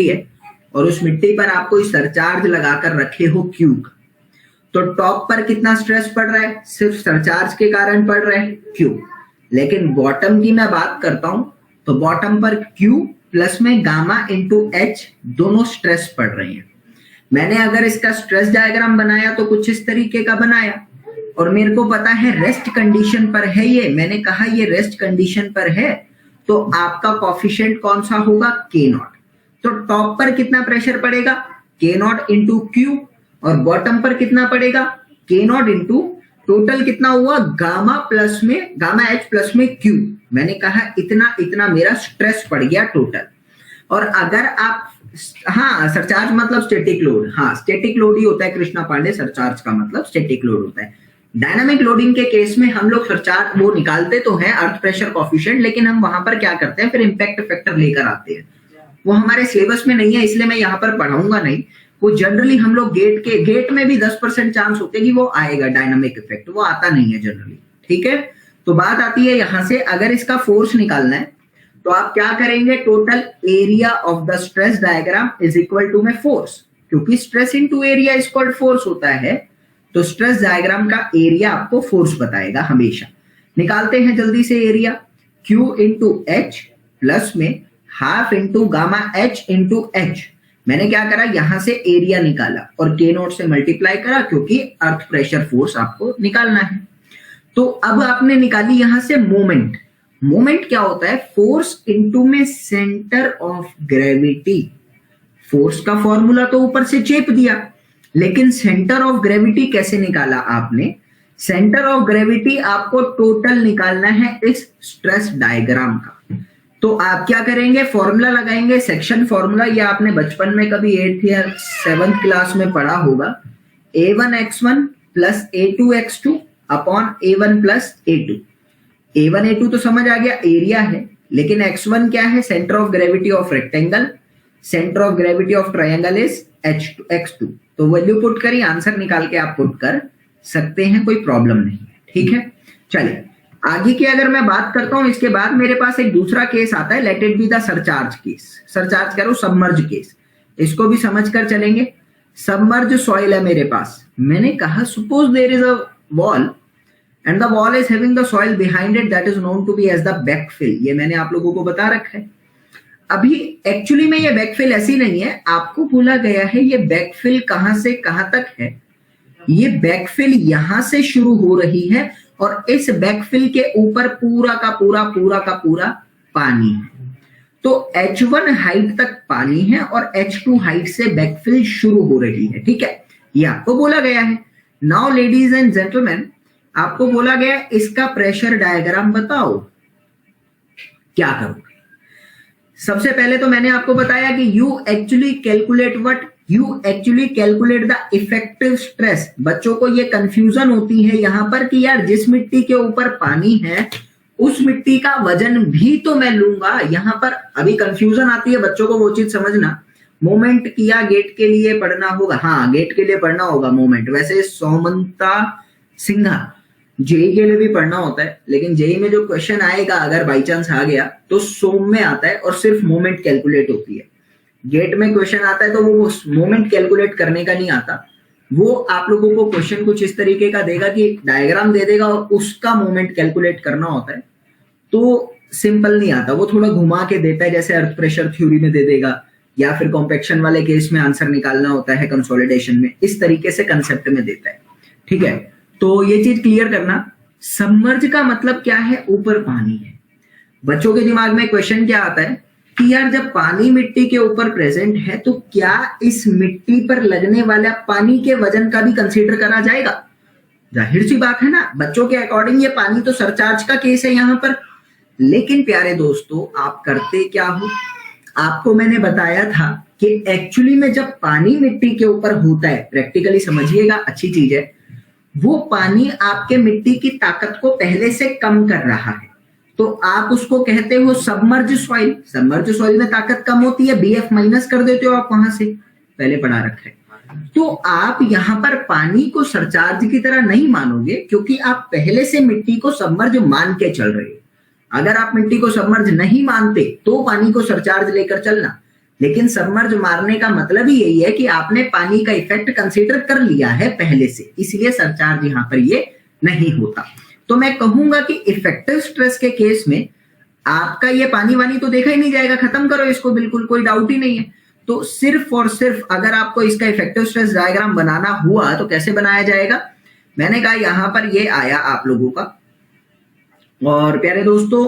है, और उस मिट्टी पर आप कोई सरचार्ज लगाकर रखे हो क्यू का, तो टॉप पर कितना स्ट्रेस पड़ रहा है? सिर्फ सरचार्ज के कारण पड़ रहा है क्यू। लेकिन बॉटम की मैं बात करता हूं तो बॉटम पर क्यू प्लस में गामा इंटू एच दोनों स्ट्रेस पड़ रहे हैं। मैंने अगर इसका स्ट्रेस डायग्राम बनाया तो कुछ इस तरीके का बनाया, और मेरे को पता है रेस्ट कंडीशन पर है ये, मैंने कहा ये रेस्ट कंडीशन पर है, तो आपका कॉफिशिएंट कौन सा होगा? K not. तो टॉप पर कितना प्रेशर पड़ेगा? K नॉट इंटू क्यू, और बॉटम पर कितना पड़ेगा? K नॉट इंटू टोटल कितना हुआ? गामा एच प्लस में क्यू। मैंने कहा इतना मेरा स्ट्रेस पड़ गया टोटल। और अगर आप सरचार्ज मतलब स्टैटिक लोड, स्टैटिक लोड ही होता है कृष्णा पांडे, सरचार्ज का मतलब स्टैटिक लोड होता है। डायनामिक लोडिंग के केस में हम लोग सरचार्ज वो निकालते तो हैं अर्थ प्रेशर कॉफिशिएंट, लेकिन हम वहां पर क्या करते हैं, फिर इंपैक्ट फैक्टर लेकर आते हैं। वो हमारे सिलेबस में नहीं है, इसलिए मैं यहाँ पर पढ़ाऊंगा नहीं। वो जनरली हम लोग गेट में भी 10% चांस होते कि वो आएगा डायनामिक इफेक्ट, वो आता नहीं है जनरली, ठीक है। तो बात आती है यहां से, अगर इसका फोर्स निकालना है तो आप क्या करेंगे? Total area of the stress diagram is equal to में फोर्स, क्योंकि stress into area is called force होता है, तो स्ट्रेस डायग्राम का एरिया आपको फोर्स बताएगा हमेशा। निकालते हैं जल्दी से area, Q into H plus में half into gamma H into H. मैंने क्या करा, यहां से एरिया निकाला और K नोट से मल्टीप्लाई करा, क्योंकि अर्थ प्रेशर फोर्स आपको निकालना है। तो अब आपने निकाली यहां से मोमेंट। मोमेंट क्या होता है? फोर्स इनटू में सेंटर ऑफ ग्रेविटी। फोर्स का फॉर्मूला तो ऊपर से चेप दिया, लेकिन सेंटर ऑफ ग्रेविटी कैसे निकाला आपने? सेंटर ऑफ ग्रेविटी आपको टोटल निकालना है इस स्ट्रेस डायग्राम का। तो आप क्या करेंगे? फॉर्मूला लगाएंगे, सेक्शन फॉर्मूला, ये आपने बचपन में कभी 8th या 7th क्लास में पढ़ा होगा। a1x1 plus a2x2 upon a1 plus a2। a1 a2 तो समझ आ गया, एरिया है, लेकिन x1 क्या है? Centre of gravity of rectangle, centre of gravity of triangle is x2। तो वैल्यू पुट करी, आंसर निकाल के आप पुट कर सकते हैं, कोई प्रॉब्लम नहीं है, ठीक है। चलिए आगे की अगर मैं बात करता हूं, इसके बाद मेरे पास एक दूसरा केस आता है, late it be the surcharge case. Surcharge करो, सबमर्ज केस, इसको भी समझ कर चलेंगे। सबमर्ज सॉइल है मेरे पास, मैंने कहा suppose there is a wall and the wall is having the soil behind it that is known to be as the backfill. ये मैंने आप लोगों को बता रखा है। अभी एक्चुअली में ये बैकफिल ऐसी नहीं है, आपको बोला गया है ये बैकफिल कहां से कहां तक है। ये बैकफिल यहां से शुरू हो रही है और इस बैकफिल के ऊपर पूरा का पूरा पानी है। तो H1 हाइट तक पानी है और H2 हाइट से बैकफिल शुरू हो रही है, ठीक है, ये आपको बोला गया है। नाउ लेडीज एंड जेंटलमैन, आपको बोला गया इसका प्रेशर डायग्राम बताओ, क्या करोगे? सबसे पहले तो मैंने आपको बताया कि you actually calculate the effective stress. बच्चों को ये कंफ्यूजन होती है यहां पर कि यार जिस मिट्टी के ऊपर पानी है उस मिट्टी का वजन भी तो मैं लूंगा। यहां पर अभी कंफ्यूजन आती है बच्चों को, वो चीज समझना। मोमेंट किया गेट के लिए पढ़ना होगा, हाँ गेट के लिए पढ़ना होगा मोमेंट। वैसे सौमंता सिन्हा जेई के लिए भी पढ़ना होता है, लेकिन जेई में जो क्वेश्चन आएगा अगर बाई चांस आ गया तो सोम में आता है और सिर्फ मोमेंट कैलकुलेट होती है। गेट में क्वेश्चन आता है तो वो मोमेंट कैलकुलेट करने का नहीं आता, वो आप लोगों को क्वेश्चन कुछ इस तरीके का देगा कि डायग्राम दे देगा और उसका मोमेंट कैलकुलेट करना होता है। तो सिंपल नहीं आता, वो थोड़ा घुमा के देता है, जैसे अर्थ प्रेशर थ्योरी में दे देगा, या फिर कॉम्पैक्शन वाले केस में आंसर निकालना होता है कंसोलिडेशन में, इस तरीके से कंसेप्ट में देता है। ठीक है, तो ये चीज क्लियर करना। सबमर्ज का मतलब क्या है? ऊपर पानी है। बच्चों के दिमाग में क्वेश्चन क्या आता है कि यार जब पानी मिट्टी के ऊपर प्रेजेंट है तो क्या इस मिट्टी पर लगने वाला पानी के वजन का भी कंसीडर करा जाएगा? जाहिर सी बात है ना, बच्चों के अकॉर्डिंग ये पानी तो सरचार्ज का केस है यहां पर। लेकिन प्यारे दोस्तों, आप करते क्या हो? आपको मैंने बताया था कि एक्चुअली में जब पानी मिट्टी के ऊपर होता है, प्रैक्टिकली समझिएगा, अच्छी चीज है, वो पानी आपके मिट्टी की ताकत को पहले से कम कर रहा है, तो आप उसको कहते हो सबमर्ज सॉइल। सबमर्ज सॉइल में ताकत कम होती है, बीएफ माइनस कर देते हो आप वहां से, पहले पढ़ा रखा है। तो आप यहां पर पानी को सरचार्ज की तरह नहीं मानोगे, क्योंकि आप पहले से मिट्टी को सबमर्ज मान के चल रहे हो। अगर आप मिट्टी को सबमर्ज नहीं मानते तो पानी को सरचार्ज लेकर चलना, लेकिन सबमर्ज मारने का मतलब ही यही है कि आपने पानी का इफेक्ट कंसीडर कर लिया है पहले से, इसलिए सरचार्ज यहां पर ये नहीं होता। तो मैं कहूंगा कि इफेक्टिव स्ट्रेस के केस में आपका ये पानी वानी तो देखा ही नहीं जाएगा, खत्म करो इसको, बिल्कुल कोई डाउट ही नहीं है। तो सिर्फ और सिर्फ अगर आपको इसका इफेक्टिव स्ट्रेस डायग्राम बनाना हुआ तो कैसे बनाया जाएगा? मैंने कहा यहां पर ये आया आप लोगों का, और प्यारे दोस्तों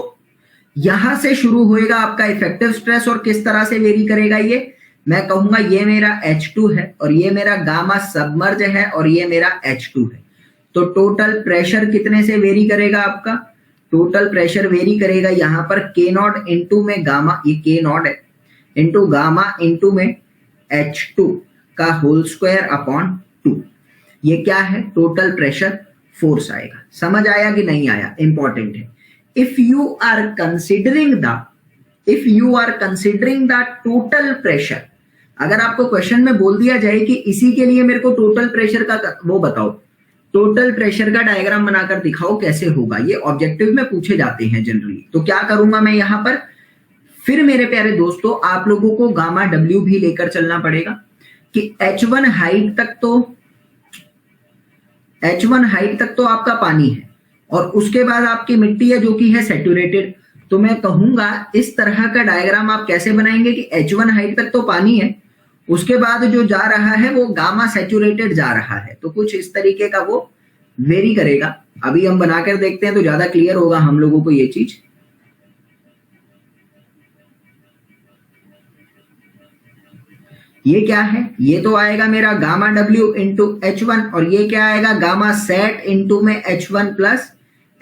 यहां से शुरू होएगा आपका इफेक्टिव स्ट्रेस, और किस तरह से वेरी करेगा ये मैं कहूंगा। ये मेरा H2 है और ये मेरा गामा सबमर्ज है और ये मेरा H2 है। तो टोटल प्रेशर कितने से वेरी करेगा आपका? टोटल प्रेशर वेरी करेगा यहां पर K0 इंटू में गामा, ये K0 है, इंटू गामा इंटू में H2 का होल स्क्वायर अपॉन 2। ये क्या है? टोटल प्रेशर फोर्स आएगा। समझ आया कि नहीं आया? इंपॉर्टेंट है। If you are considering the total pressure, अगर आपको क्वेश्चन में बोल दिया जाए कि इसी के लिए मेरे को टोटल प्रेशर का वो बताओ, टोटल प्रेशर का डायग्राम बनाकर दिखाओ कैसे होगा, ये ऑब्जेक्टिव में पूछे जाते हैं जनरली। तो क्या करूंगा मैं यहां पर? फिर मेरे प्यारे दोस्तों आप लोगों को गामा डब्ल्यू भी लेकर चलना पड़ेगा कि H1 हाइट तक तो आपका पानी है, और उसके बाद आपकी मिट्टी है जो कि है सैचुरेटेड। तो मैं कहूंगा इस तरह का डायग्राम आप कैसे बनाएंगे कि H1 हाइट तक तो पानी है, उसके बाद जो जा रहा है वो गामा सैचुरेटेड जा रहा है, तो कुछ इस तरीके का वो वेरी करेगा। अभी हम बनाकर देखते हैं तो ज्यादा क्लियर होगा हम लोगों को ये चीज। ये क्या है? ये तो आएगा मेरा गामा डब्ल्यू इंटू H1, और ये क्या आएगा? गामा सेट इंटू में H1 प्लस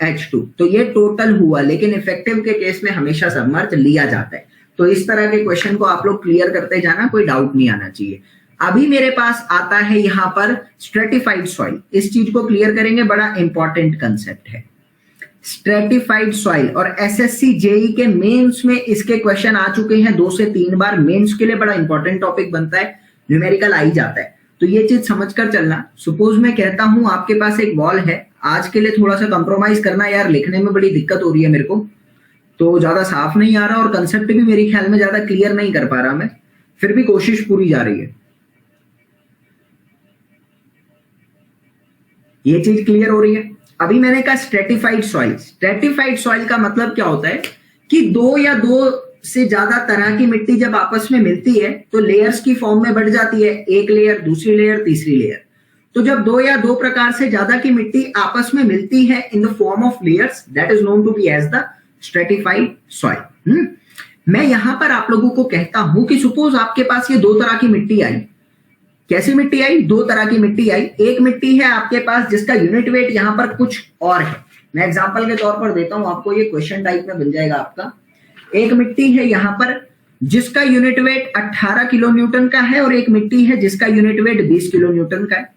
H2। तो ये टोटल हुआ, लेकिन इफेक्टिव के केस में हमेशा सबमर्ज लिया जाता है। तो इस तरह के क्वेश्चन को आप लोग क्लियर करते जाना, कोई डाउट नहीं आना चाहिए। अभी मेरे पास आता है यहां पर स्ट्रेटिफाइड सॉइल। इस चीज को क्लियर करेंगे, बड़ा इंपॉर्टेंट कंसेप्ट है स्ट्रेटिफाइड सॉइल। और एसएससी जेई के मेंस में इसके क्वेश्चन आ चुके हैं 2 से 3 बार। मेंस के लिए बड़ा इंपॉर्टेंट टॉपिक बनता है, न्यूमेरिकल आ ही जाता है। तो ये चीज समझकर चलना। सपोज मैं कहता हूं आपके पास एक बॉल है, आज के लिए थोड़ा सा कंप्रोमाइज करना यार, लिखने में बड़ी दिक्कत हो रही है मेरे को, तो ज्यादा साफ नहीं आ रहा और कंसेप्ट भी मेरे ख्याल में ज्यादा क्लियर नहीं कर पा रहा मैं, फिर भी कोशिश पूरी जा रही है। ये चीज क्लियर हो रही है? अभी मैंने कहा स्ट्रेटिफाइड सॉइल। स्ट्रेटिफाइड सॉइल का मतलब क्या होता है कि 2 या 2 से ज्यादा तरह की मिट्टी जब आपस में मिलती है तो लेयर्स की फॉर्म में बढ़ जाती है, एक लेयर, दूसरी लेयर, तीसरी लेयर। तो जब 2 या 2 प्रकार से ज्यादा की मिट्टी आपस में मिलती है in the form of layers, that is known to be as the stratified soil. मैं यहां पर आप लोगों को कहता हूं कि सपोज आपके पास ये 2 तरह की मिट्टी आई। कैसी मिट्टी आई? 2 तरह की मिट्टी आई। एक मिट्टी है आपके पास जिसका यूनिट वेट यहां पर कुछ और है। मैं एग्जांपल के तौर पर देता हूं आपको, ये क्वेश्चन टाइप में बन जाएगा आपका। एक मिट्टी है यहां पर जिसका यूनिट वेट 18 किलो न्यूटन का है, और एक मिट्टी है जिसका यूनिट वेट 20 किलो न्यूटन का है।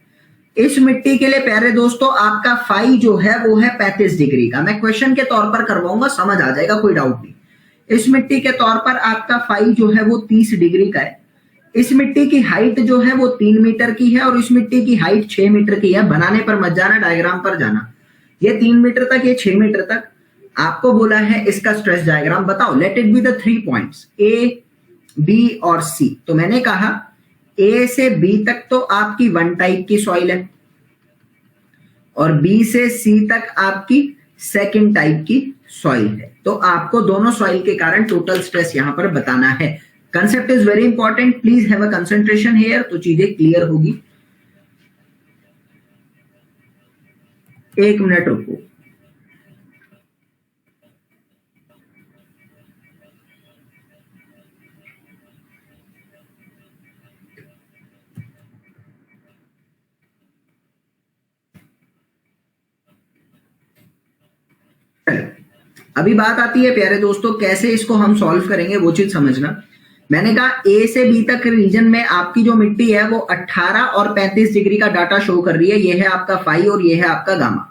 इस मिट्टी के लिए प्यारे दोस्तों आपका फाई जो है वो है 35 डिग्री का। मैं क्वेश्चन के तौर पर करवाऊंगा, समझ आ जाएगा, कोई डाउट नहीं। इस मिट्टी के तौर पर आपका फाई जो है वो 30 डिग्री का है। इस मिट्टी की हाइट जो है वो 3 मीटर की है और इस मिट्टी की हाइट 6 मीटर की है। बनाने पर मत जाना, डायग्राम पर जाना। ये 3 मीटर तक, ये 6 मीटर तक। आपको बोला है इसका स्ट्रेस डायग्राम बताओ। Let it be the 3 points A, B और सी। तो मैंने कहा ए से बी तक तो आपकी 1 टाइप की सॉइल है और बी से सी तक आपकी 2nd टाइप की सॉइल है। तो आपको दोनों सॉइल के कारण टोटल स्ट्रेस यहां पर बताना है। Concept is very important, please have a concentration here, तो चीजें क्लियर होगी। 1 मिनट रुको। अभी बात आती है प्यारे दोस्तों कैसे इसको हम सॉल्व करेंगे, वो चीज समझना। मैंने कहा ए से बी तक रीजन में आपकी जो मिट्टी है वो 18 और 35 डिग्री का डाटा शो कर रही है। ये है आपका फाई और ये है आपका गामा।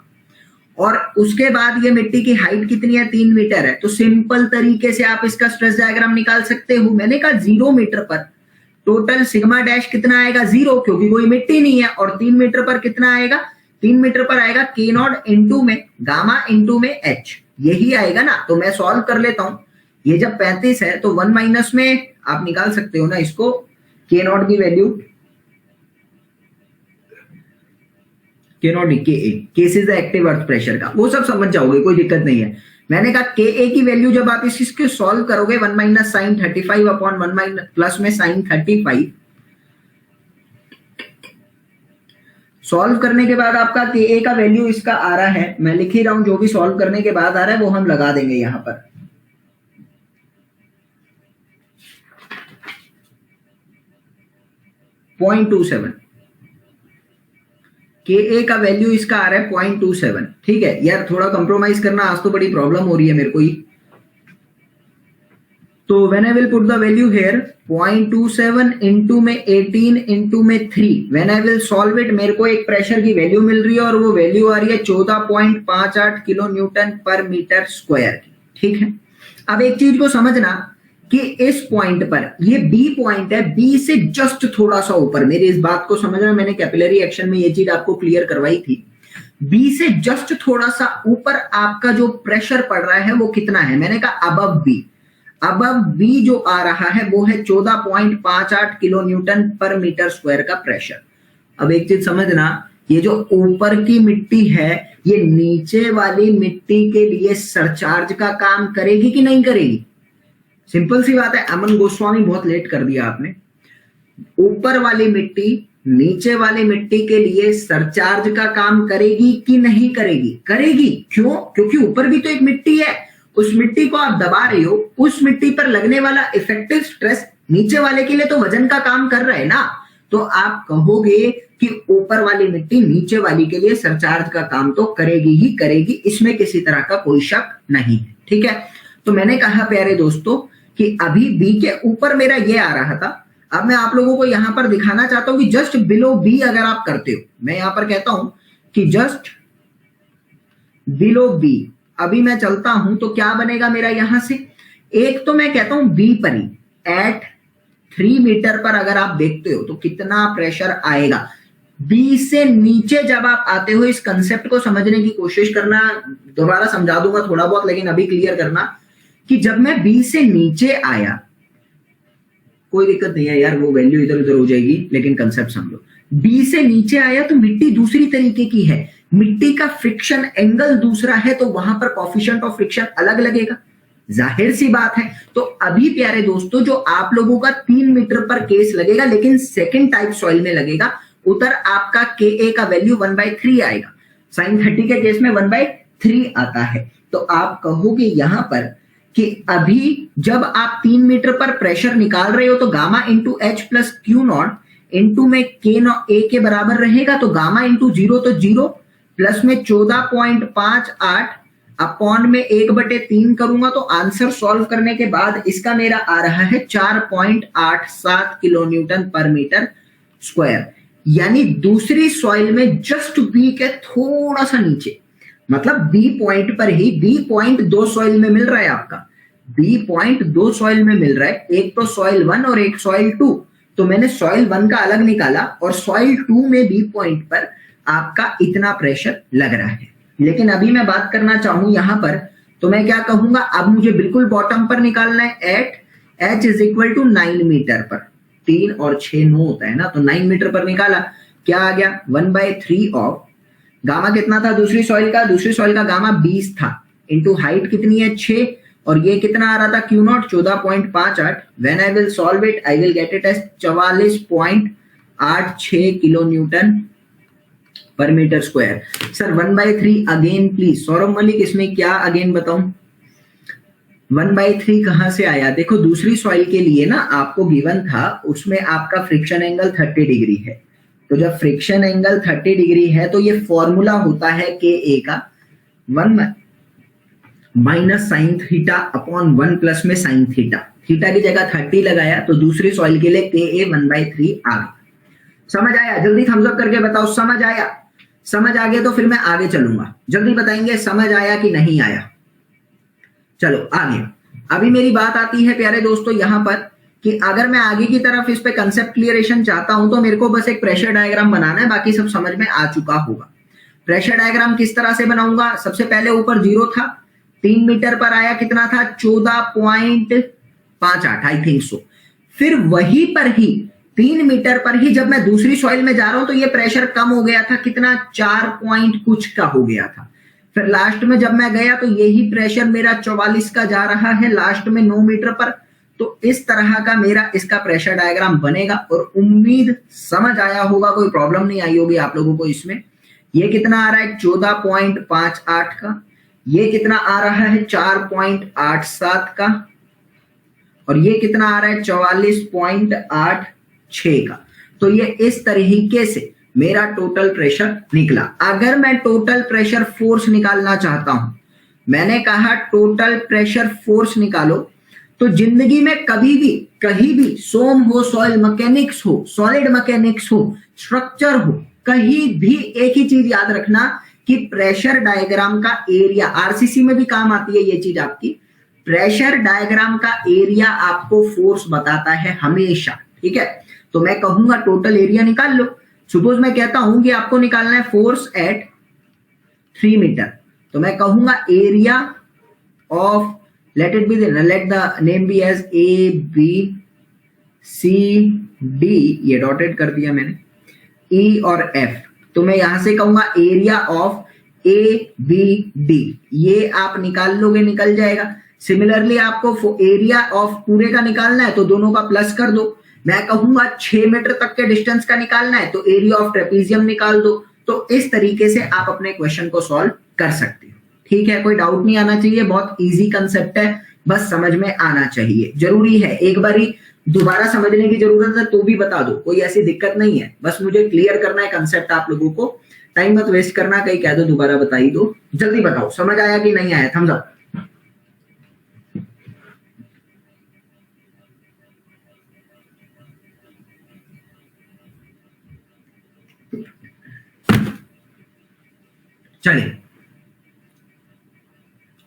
और उसके बाद ये मिट्टी की हाइट कितनी है, 3 मीटर है। तो सिंपल तरीके से आप इसका स्ट्रेस डायग्राम निकाल सकते हो। मैंने कहा 0 मीटर पर टोटल सिग्मा डैश कितना आएगा, 0, क्योंकि कोई मिट्टी नहीं है। और 3 मीटर पर कितना आएगा, 3 मीटर पर आएगा के नॉट इंटू में गामा इंटू में एच, यही आएगा ना। तो मैं सॉल्व कर लेता हूं। ये जब 35 है तो 1 माइनस में आप निकाल सकते हो ना इसको, के नॉट की value, K naught K A, case is the active earth pressure का, वो सब समझ जाओगे, कोई दिक्कत नहीं है। मैंने कहा के ए की वैल्यू जब आप इसको सॉल्व करोगे 1 minus sine 35 upon 1 minus plus में साइन 35, सॉल्व करने के बाद आपका के ए का वैल्यू इसका आ रहा है, मैं लिख ही रहा हूं, जो भी सॉल्व करने के बाद आ रहा है वो हम लगा देंगे यहां पर। .27 के ए का वैल्यू इसका आ रहा है 0.27। ठीक है यार, थोड़ा कंप्रोमाइज करना, आज तो बड़ी प्रॉब्लम हो रही है मेरे को ही। तो when I will put the value here 0.27 into में 18 इंटू में 3, when I will solve it, मेरे को एक प्रेशर की वैल्यू मिल रही है और वो वैल्यू आ रही है 14.58 किलो न्यूटन पर मीटर स्क्वायर की। ठीक है, अब एक चीज को समझना कि इस पॉइंट पर, ये बी पॉइंट है, बी से जस्ट थोड़ा सा ऊपर, मेरी इस बात को समझना, मैंने कैपिलरी एक्शन में ये चीज आपको क्लियर करवाई थी। बी से जस्ट थोड़ा सा ऊपर आपका जो प्रेशर पड़ रहा है वो कितना है, मैंने कहा अबव बी। अबव बी जो आ रहा है वो है 14.58 किलो न्यूटन पर मीटर स्क्वायर का प्रेशर। अब एक चीज समझना, ये जो ऊपर की मिट्टी है ये नीचे वाली मिट्टी के लिए सरचार्ज का काम करेगी कि नहीं करेगी? सिंपल सी बात है। अमन गोस्वामी, बहुत लेट कर दिया आपने। ऊपर वाली मिट्टी नीचे वाली मिट्टी के लिए सरचार्ज का काम करेगी कि नहीं करेगी? करेगी। क्यों? क्योंकि ऊपर भी तो एक मिट्टी है, उस मिट्टी को आप दबा रहे हो, उस मिट्टी पर लगने वाला इफेक्टिव स्ट्रेस नीचे वाले के लिए तो वजन का काम कर रहा है ना। तो आप कहोगे कि ऊपर वाली मिट्टी नीचे वाली के लिए सरचार्ज का काम तो करेगी ही करेगी, इसमें किसी तरह का कोई शक नहीं है। ठीक है, तो मैंने कहा प्यारे दोस्तों कि अभी बी के ऊपर मेरा ये आ रहा था। अब मैं आप लोगों को यहां पर दिखाना चाहता हूं कि जस्ट बिलो बी अगर आप करते हो, मैं यहां पर कहता हूं कि जस्ट बिलो बी, अभी मैं चलता हूं तो क्या बनेगा मेरा यहां से, एक तो मैं कहता हूं बी पर ही एट 3 मीटर पर अगर आप देखते हो तो कितना प्रेशर आएगा। बी से नीचे जब आप आते हो, इस कंसेप्ट को समझने की कोशिश करना, दोबारा समझा दूंगा थोड़ा बहुत, लेकिन अभी क्लियर करना कि जब मैं बी से नीचे आया, कोई दिक्कत नहीं है यार, वो वैल्यू इधर उधर हो जाएगी, लेकिन कंसेप्ट समझो। बी से नीचे आया तो मिट्टी दूसरी तरीके की है, मिट्टी का फ्रिक्शन एंगल दूसरा है, तो वहां पर कोएफिशिएंट ऑफ फ्रिक्शन अलग लगेगा, जाहिर सी बात है। तो अभी प्यारे दोस्तों जो आप लोगों का 3 मीटर पर केस लगेगा, लेकिन सेकंड टाइप सॉइल में लगेगा, उधर आपका के ए का वैल्यू 1/3 आएगा। साइन 30 के केस में 1/3 आता है। तो आप कहोगे यहां पर कि अभी जब आप 3 मीटर पर प्रेशर निकाल रहे हो तो gamma into H plus Q not into में के नॉट ए के बराबर रहेगा, तो गामा इंटू 0 तो 0 प्लस में 14.58 अपॉन में 1/3 करूंगा, तो आंसर सॉल्व करने के बाद इसका मेरा आ रहा है 4.87 किलो न्यूटन पर मीटर स्क्वायर। यानी दूसरी सॉइल में जस्ट बी के थोड़ा सा नीचे, मतलब बी पॉइंट पर ही, बी पॉइंट दो सॉइल में मिल रहा है आपका, बी पॉइंट दो सॉइल में मिल रहा है, एक तो सॉइल 1 और एक सॉइल 2। तो मैंने सॉइल 1 का अलग निकाला और सॉइल 2 में बी पॉइंट पर आपका इतना प्रेशर लग रहा है। लेकिन अभी मैं बात करना चाहूं यहां पर, तो मैं क्या कहूंगा, अब मुझे बिल्कुल बॉटम पर निकालना है at h is equal to 9 metre पर। 3 और 6 9 होता है ना, तो 9 मीटर पर निकाला, क्या आ गया 1/3 ऑफ गामा कितना था दूसरी सॉइल का, दूसरी सॉइल का गामा 20 था, इंटू हाइट कितनी है 6, और ये कितना आ रहा था Q0 14.58। When I will solve it I will get it as 44.86 kilo newton पर metre square. Sir 1/3 again please, Saurabh Malik इसमें क्या अगेन बताऊं, 1/3 कहां से आया? देखो दूसरी सॉइल के लिए ना आपको गिवन था, उसमें आपका फ्रिक्शन एंगल 30 डिग्री है, तो जब फ्रिक्शन एंगल 30 डिग्री है तो ये फॉर्मूला होता है के ए का 1 minus sine theta upon 1 plus में साइन थीटा, थीटा की जगह 30 लगाया तो दूसरी सॉइल के लिए के ए 1/3 आ गया। समझ आया? जल्दी थम्स अप करके बताओ समझ आया। समझ आ गया तो फिर मैं आगे चलूंगा, जल्दी बताएंगे समझ आया कि नहीं आया। चलो आगे। अभी मेरी बात आती है प्यारे दोस्तों यहां पर कि अगर मैं आगे की तरफ इस पे कंसेप्ट क्लियरेशन चाहता हूं तो मेरे को बस एक प्रेशर डायग्राम बनाना है, बाकी सब समझ में आ चुका होगा। प्रेशर डायग्राम किस तरह से बनाऊंगा, सबसे पहले ऊपर 0 था, 3 मीटर पर आया कितना था 14.58 आई थिंक सो। फिर वहीं पर ही 3 मीटर पर ही जब मैं दूसरी सॉइल में जा रहा हूं तो ये प्रेशर कम हो गया था, कितना 4 पॉइंट कुछ का हो गया था। फिर लास्ट में जब मैं गया तो यही प्रेशर मेरा 44 का जा रहा है लास्ट में 9 मीटर पर। तो इस तरह का मेरा इसका प्रेशर डायग्राम बनेगा और उम्मीद समझ आया होगा, कोई प्रॉब्लम नहीं आई होगी आप लोगों को इसमें। ये कितना आ रहा है 14.58 का, ये कितना आ रहा है 4.87 का, और ये कितना आ रहा है 44.86 का। तो ये इस तरीके से मेरा टोटल प्रेशर निकला। अगर मैं टोटल प्रेशर फोर्स निकालना चाहता हूं, मैंने कहा टोटल प्रेशर फोर्स निकालो, तो जिंदगी में कभी भी कहीं भी सोम हो, सॉइल मैकेनिक्स हो, सॉलिड मैकेनिक्स हो, स्ट्रक्चर हो, कहीं भी एक ही चीज याद रखना कि प्रेशर डायग्राम का एरिया, आरसीसी में भी काम आती है ये चीज आपकी, प्रेशर डायग्राम का एरिया आपको फोर्स बताता है हमेशा। ठीक है, तो मैं कहूंगा टोटल एरिया निकाल लो। सपोज मैं कहता हूं कि आपको निकालना है फोर्स एट 3 मीटर, तो मैं कहूंगा area of, let it be let the name be as A B C D, ये डॉटेड कर दिया मैंने, E और F। तो मैं यहां से कहूंगा area of A B D, ये आप निकाल लोगे, निकल जाएगा। सिमिलरली आपको एरिया ऑफ पूरे का निकालना है तो दोनों का प्लस कर दो। मैं कहूंगा 6 मीटर तक के डिस्टेंस का निकालना है तो एरिया ऑफ ट्रेपीजियम निकाल दो। तो इस तरीके से आप अपने क्वेश्चन को सॉल्व कर सकते हो। ठीक है, कोई डाउट नहीं आना चाहिए, बहुत इजी कंसेप्ट है, बस समझ में आना चाहिए। जरूरी है एक बारी दोबारा समझने की जरूरत है तो भी बता दो, कोई ऐसी दिक्कत नहीं है, बस मुझे क्लियर करना है कंसेप्ट आप लोगों को। टाइम मत वेस्ट करना, कहीं कह दो दोबारा बता ही दो। जल्दी बताओ समझ आया कि नहीं आया, थम्स अप। चलिए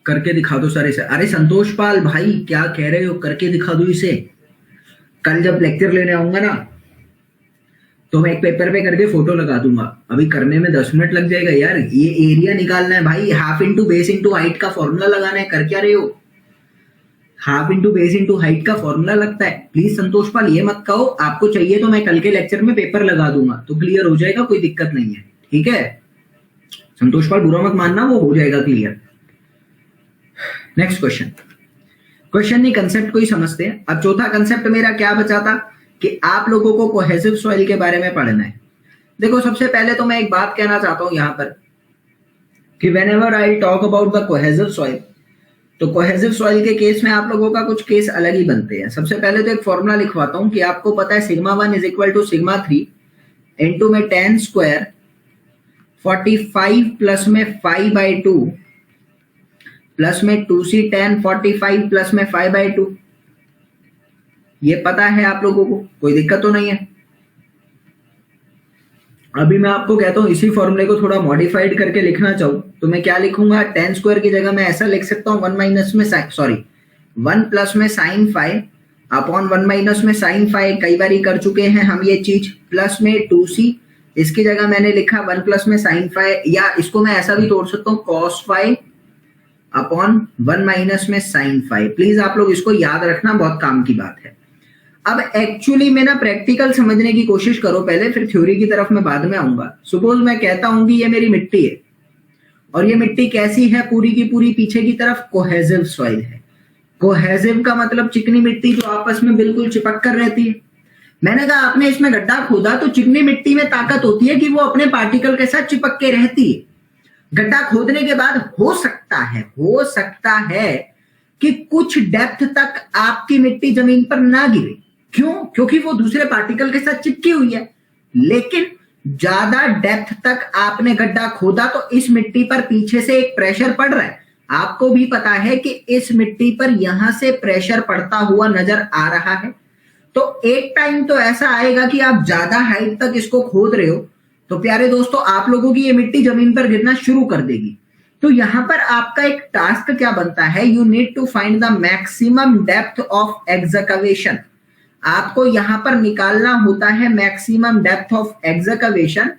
करके दिखा दो सर इसे। अरे संतोष पाल भाई क्या कह रहे हो, करके दिखा दो इसे। कल जब लेक्चर लेने आऊंगा ना तो मैं एक पेपर पे करके फोटो लगा दूंगा, अभी करने में 10 मिनट लग जाएगा यार। ये एरिया निकालना है भाई, half into base into height का फॉर्मूला लगाना है। कर क्या रहे हो, half into base into height का फॉर्मूला लगता है। प्लीज संतोष पाल ये मत कहो, आपको चाहिए तो मैं कल के लेक्चर में पेपर लगा दूंगा तो क्लियर हो जाएगा, कोई दिक्कत नहीं है। ठीक है संतोष पाल, बुरा मत मानना, वो हो जाएगा क्लियर। नेक्स्ट क्वेश्चन, क्वेश्चन नहीं कंसेप्ट को ही समझते हैं। अब चौथा कंसेप्ट मेरा क्या बचा था कि आप लोगों को कोहेसिव सॉइल के बारे में पढ़ना है। देखो सबसे पहले तो मैं एक बात कहना चाहता हूं यहां पर कि whenever I talk about the cohesive soil, तो कोहेसिव सॉइल के केस में आप लोगों का कुछ केस अलग ही बनते हैं। सबसे पहले तो एक फॉर्मूला लिखवाता हूं कि आपको पता है σ1 इज इक्वल टू σ3 इंटू में 10 स्क्वायर 45 प्लस में 5/2 प्लस में 2c10 45 प्लस में 5/2। ये पता है आप लोगों को, कोई दिक्कत तो नहीं है। अभी मैं आपको कहता हूँ इसी फॉर्मूले को थोड़ा मॉडिफाइड करके लिखना चाहूँ तो मैं क्या लिखूंगा, टेन स्क्वायर की जगह मैं ऐसा लिख सकता हूँ 1 प्लस में साइन फाइव अपॉन 1 माइनस में साइन फाइव, कई बार कर चुके हैं हम ये चीज, प्लस में 2c, इसकी जगह मैंने लिखा 1 प्लस में साइन फाइव, या इसको मैं ऐसा भी तोड़ सकता हूँ कॉस फाइव अपॉन 1 माइनस में साइन फाइव। प्लीज आप लोग इसको याद रखना, बहुत काम की बात है। अब एक्चुअली में ना प्रैक्टिकल समझने की कोशिश करो पहले, फिर थ्योरी की तरफ मैं बाद में आऊंगा। सपोज मैं कहता हूं कि ये मेरी मिट्टी है और ये मिट्टी कैसी है, पूरी की पूरी पीछे की तरफ कोहेसिव सॉइल है। कोहेसिव का मतलब चिकनी मिट्टी जो आपस में बिल्कुल चिपक कर रहती है। मैंने कहा आपने इसमें गड्ढा खोदा तो चिकनी मिट्टी में ताकत होती है कि वो अपने पार्टिकल के साथ चिपक के रहती है। गड्ढा खोदने के बाद हो सकता है कि कुछ डेप्थ तक आपकी मिट्टी जमीन पर ना गिरे। क्यों? क्योंकि वो दूसरे पार्टिकल के साथ चिपकी हुई है। लेकिन ज्यादा डेप्थ तक आपने गड्ढा खोदा तो इस मिट्टी पर पीछे से एक प्रेशर पड़ रहा है। आपको भी पता है कि इस मिट्टी पर यहां से प्रेशर पड़ता हुआ नजर आ रहा है। तो एक टाइम तो ऐसा आएगा कि आप ज्यादा हाइट तक इसको खोद रहे हो तो प्यारे दोस्तों आप लोगों की ये मिट्टी जमीन पर गिरना शुरू कर देगी। तो यहां पर आपका एक टास्क क्या बनता है, you need to find the maximum depth of excavation. आपको यहां पर निकालना होता है मैक्सिमम डेप्थ ऑफ एक्सकवेशन,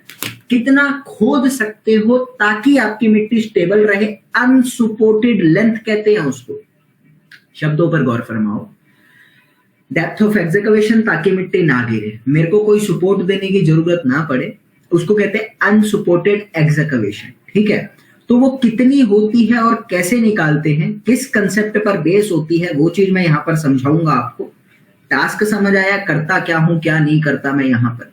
कितना खोद सकते हो ताकि आपकी मिट्टी स्टेबल रहे। अनसपोर्टेड लेंथ कहते हैं उसको, शब्दों पर गौर फरमाओ। डेप्थ ऑफ एक्सकवेशन ताकि मिट्टी ना गिरे, मेरे को कोई सपोर्ट देने की जरूरत ना पड़े, उसको कहते हैं अनसपोर्टेड एक्सकवेशन। ठीक है, तो वो कितनी होती है और कैसे निकालते हैं, किस कंसेप्ट पर बेस होती है, वो चीज मैं यहां पर समझाऊंगा आपको। टास्क समझ आया, करता क्या हूं क्या नहीं करता मैं यहां पर।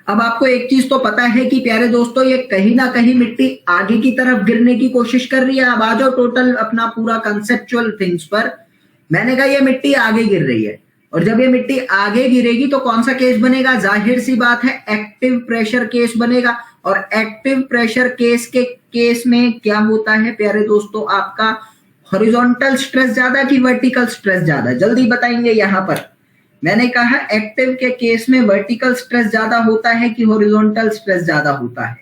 अब आपको एक चीज तो पता है कि प्यारे दोस्तों ये कहीं ना कहीं मिट्टी आगे की तरफ गिरने की कोशिश कर रही है। अब आ जाओ टोटल अपना पूरा कंसेप्चुअल थिंग्स पर। मैंने कहा ये मिट्टी आगे गिर रही है और जब ये मिट्टी आगे गिरेगी तो कौन सा केस बनेगा, जाहिर सी बात है एक्टिव प्रेशर केस बनेगा। और एक्टिव प्रेशर केस के केस में क्या होता है प्यारे दोस्तों, आपका हॉरिजॉन्टल स्ट्रेस ज्यादा कि वर्टिकल स्ट्रेस ज्यादा, जल्दी बताएंगे यहां पर। मैंने कहा एक्टिव के केस में वर्टिकल स्ट्रेस ज्यादा होता है कि हॉरिजॉन्टल स्ट्रेस ज्यादा होता है?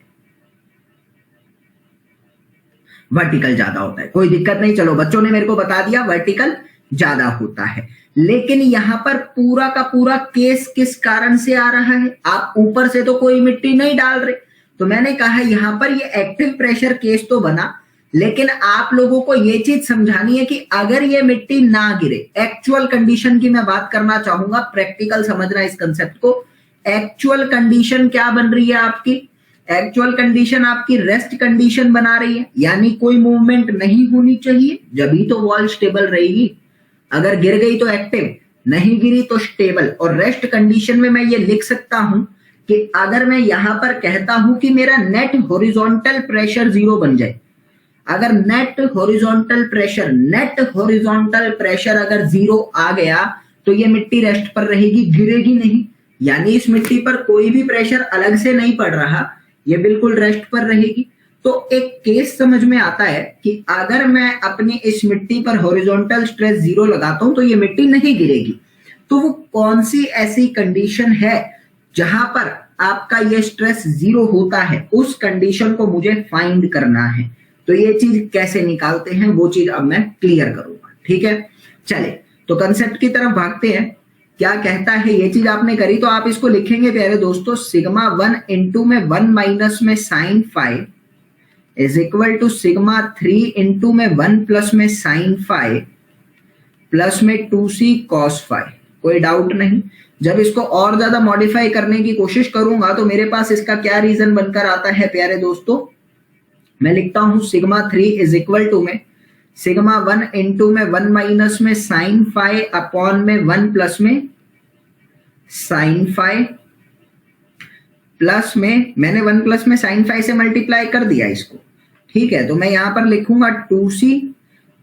वर्टिकल ज्यादा होता है, कोई दिक्कत नहीं, चलो बच्चों ने मेरे को बता दिया वर्टिकल ज्यादा होता है। लेकिन यहां पर पूरा का पूरा केस किस कारण से आ रहा है, आप ऊपर से तो कोई मिट्टी नहीं डाल रहे। तो मैंने कहा यहां पर ये एक्टिव प्रेशर केस तो बना, लेकिन आप लोगों को ये चीज समझानी है कि अगर ये मिट्टी ना गिरे, एक्चुअल कंडीशन की मैं बात करना चाहूंगा, प्रैक्टिकल समझना इस कंसेप्ट को। एक्चुअल कंडीशन क्या बन रही है आपकी, एक्चुअल कंडीशन आपकी रेस्ट कंडीशन बना रही है, यानी कोई मूवमेंट नहीं होनी चाहिए, जब तो वॉल स्टेबल रहेगी। अगर गिर गई तो एक्टिव, नहीं गिरी तो स्टेबल। और रेस्ट कंडीशन में मैं ये लिख सकता हूं कि अगर मैं यहां पर कहता हूं कि मेरा नेट हॉरिजॉन्टल प्रेशर 0 बन जाए, अगर नेट हॉरिजॉन्टल प्रेशर अगर 0 आ गया तो ये मिट्टी रेस्ट पर रहेगी, गिरेगी नहीं। यानी इस मिट्टी पर कोई भी प्रेशर अलग से नहीं पड़ रहा, ये बिल्कुल रेस्ट पर रहेगी। तो एक केस समझ में आता है कि अगर मैं अपनी इस मिट्टी पर हॉरिजॉन्टल स्ट्रेस 0 लगाता हूं तो ये मिट्टी नहीं गिरेगी। तो वो कौन सी ऐसी कंडीशन है जहां पर आपका ये स्ट्रेस 0 होता है, उस कंडीशन को मुझे फाइंड करना है। तो ये चीज कैसे निकालते हैं वो चीज अब मैं क्लियर करूंगा। ठीक है, चले तो कंसेप्ट की तरफ भागते हैं। क्या कहता है, ये चीज आपने करी तो आप इसको लिखेंगे प्यारे दोस्तों, सिग्मा 1 इंटू में 1 माइनस में sine five is equal to sigma 3 into में 1 प्लस में साइन फाइव प्लस में 2c कॉस फाइव। कोई डाउट नहीं। जब इसको और ज्यादा मॉडिफाई करने की कोशिश करूंगा तो मेरे पास इसका क्या रीजन बनकर आता है प्यारे दोस्तों, मैं लिखता हूं सिग्मा 3 इज इक्वल टू में सिग्मा 1 इंटू में 1 माइनस में साइन फाइव अपॉन में 1 प्लस में साइन फाइव प्लस में, मैंने 1 प्लस में साइन फाइव से मल्टीप्लाई कर दिया इसको। ठीक है, तो मैं यहां पर लिखूंगा 2c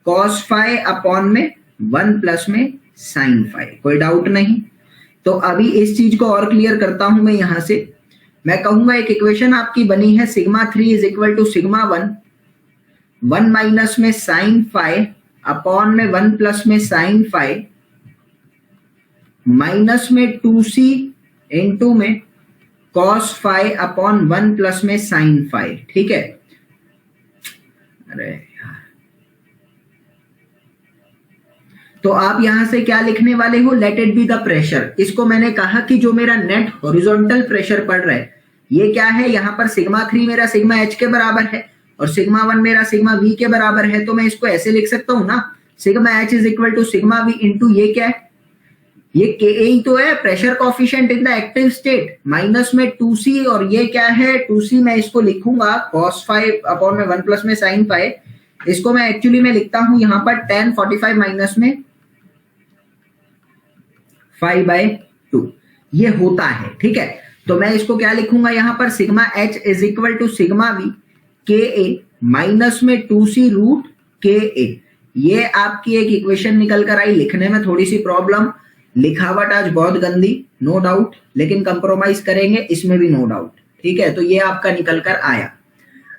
कॉस फाइव अपॉन में 1 प्लस में साइन फाइव। कोई डाउट नहीं। तो अभी इस चीज को और क्लियर करता हूं मैं यहां से। मैं कहूंगा एक इक्वेशन आपकी बनी है sigma 3 is equal to sigma 1 minus में साइन फाइव अपॉन में 1 प्लस में साइन फाइव माइनस में 2c इंटू में cos phi अपॉन 1 प्लस में sin phi, ठीक है। अरे तो आप यहां से क्या लिखने वाले हो, late it be the pressure. इसको मैंने कहा कि जो मेरा नेट हॉरिजॉन्टल प्रेशर पड़ रहा है ये क्या है, यहां पर सिग्मा 3 मेरा सिग्मा एच के बराबर है और सिग्मा 1 मेरा सिग्मा वी के बराबर है। तो मैं इसको ऐसे लिख सकता हूं ना, sigma H is equal to sigma V into ये क्या है, ये के ही तो है pressure coefficient in the active state, minus में 2c और ये क्या है 2c। मैं इसको लिखूंगा cos phi अपॉन में 1 प्लस में sin phi। इसको मैं एक्चुअली में लिखता हूं यहां पर tan 45 माइनस में 5/2 ये होता है, ठीक है। तो मैं इसको क्या लिखूंगा यहां पर, sigma H is equal to sigma V K A minus में 2c रूट के ए। ये आपकी एक इक्वेशन निकल कर आई। लिखने में थोड़ी सी प्रॉब्लम, लिखावट आज बहुत गंदी, नो डाउट, लेकिन कंप्रोमाइज करेंगे इसमें भी नो डाउट, ठीक है। तो ये आपका निकल कर आया।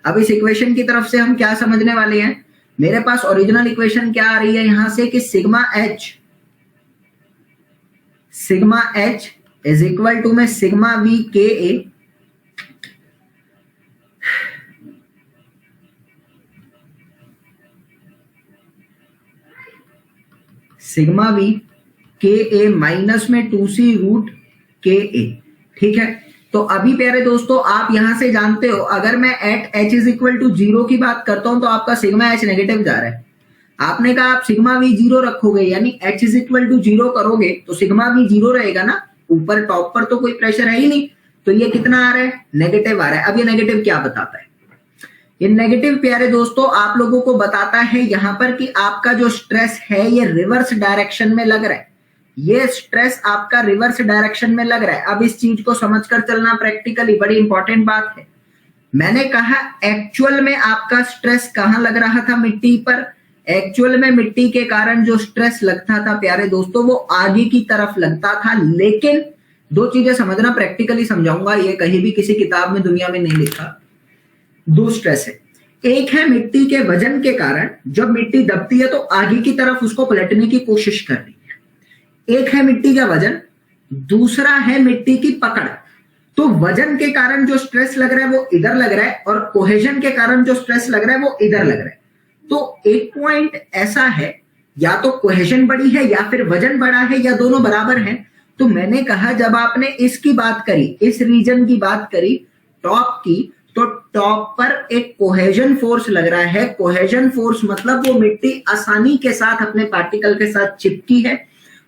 अब इस इक्वेशन की तरफ से हम क्या समझने वाले हैं, मेरे पास ओरिजिनल इक्वेशन क्या आ रही है यहां से कि sigma H is equal to में sigma V K A sigma V K A minus में 2c रूट के ए, ठीक है। तो अभी प्यारे दोस्तों आप यहां से जानते हो, अगर मैं at H is equal to 0 की बात करता हूं तो आपका सिग्मा एच नेगेटिव जा रहा है। आपने कहा आप सिग्मा वी 0 रखोगे यानी एच इज इक्वल टू 0 करोगे तो सिग्मा वी 0 रहेगा ना, ऊपर टॉप पर तो कोई प्रेशर है ही नहीं। तो ये कितना आ रहा है, नेगेटिव आ रहा है। अब ये नेगेटिव क्या बताता है, ये नेगेटिव प्यारे दोस्तों आप लोगों को बताता है यहां पर कि आपका जो स्ट्रेस है ये रिवर्स डायरेक्शन में लग रहा है। ये स्ट्रेस आपका रिवर्स डायरेक्शन में लग रहा है। अब इस चीज को समझकर चलना प्रैक्टिकली बड़ी इंपॉर्टेंट बात है। मैंने कहा एक्चुअल में आपका स्ट्रेस कहां लग रहा था, मिट्टी पर। एक्चुअल में मिट्टी के कारण जो स्ट्रेस लगता था प्यारे दोस्तों वो आगे की तरफ लगता था। लेकिन दो चीजें समझना, प्रैक्टिकली समझाऊंगा, ये कहीं भी किसी किताब में दुनिया में नहीं लिखा। दो स्ट्रेस है, एक है मिट्टी के वजन के कारण जब मिट्टी दबती है तो आगे की तरफ उसको पलटने की कोशिश कर रही है, एक है मिट्टी का वजन, दूसरा है मिट्टी की पकड़। तो वजन के कारण जो स्ट्रेस लग रहा है वो इधर लग रहा है और कोहेजन के कारण जो स्ट्रेस लग रहा है वो इधर लग रहा है। तो एक पॉइंट ऐसा है, या तो कोहेजन बड़ी है या फिर वजन बड़ा है या दोनों बराबर हैं। तो मैंने कहा जब आपने इसकी बात करी, इस रीजन की बात करी टॉप की, तो टॉप पर एक कोहेजन फोर्स लग रहा है। कोहेजन फोर्स मतलब वो मिट्टी आसानी के साथ अपने पार्टिकल के साथ चिपकी है,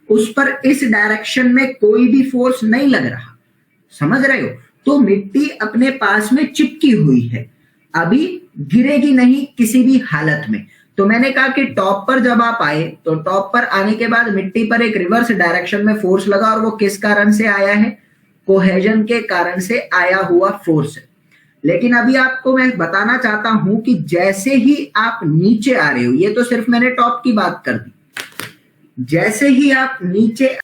उस पर इस डायरेक्शन में कोई भी फोर्स नहीं लग रहा, समझ रहे हो। तो मिट्टी अपने पास में चिपकी हुई है, अभी गिरेगी नहीं किसी भी हालत में। तो मैंने कहा कि टॉप पर जब आप आए तो टॉप पर आने के बाद मिट्टी पर एक रिवर्स डायरेक्शन में फोर्स लगा और वो किस कारण से आया है, कोहेजन के कारण से आया हुआ फोर्स है। लेकिन अभी आपको मैं बताना चाहता हूं कि जैसे ही आप नीचे आ रहे हो, ये तो सिर्फ मैंने टॉप की बात कर दी, जैसे ही आप नीचे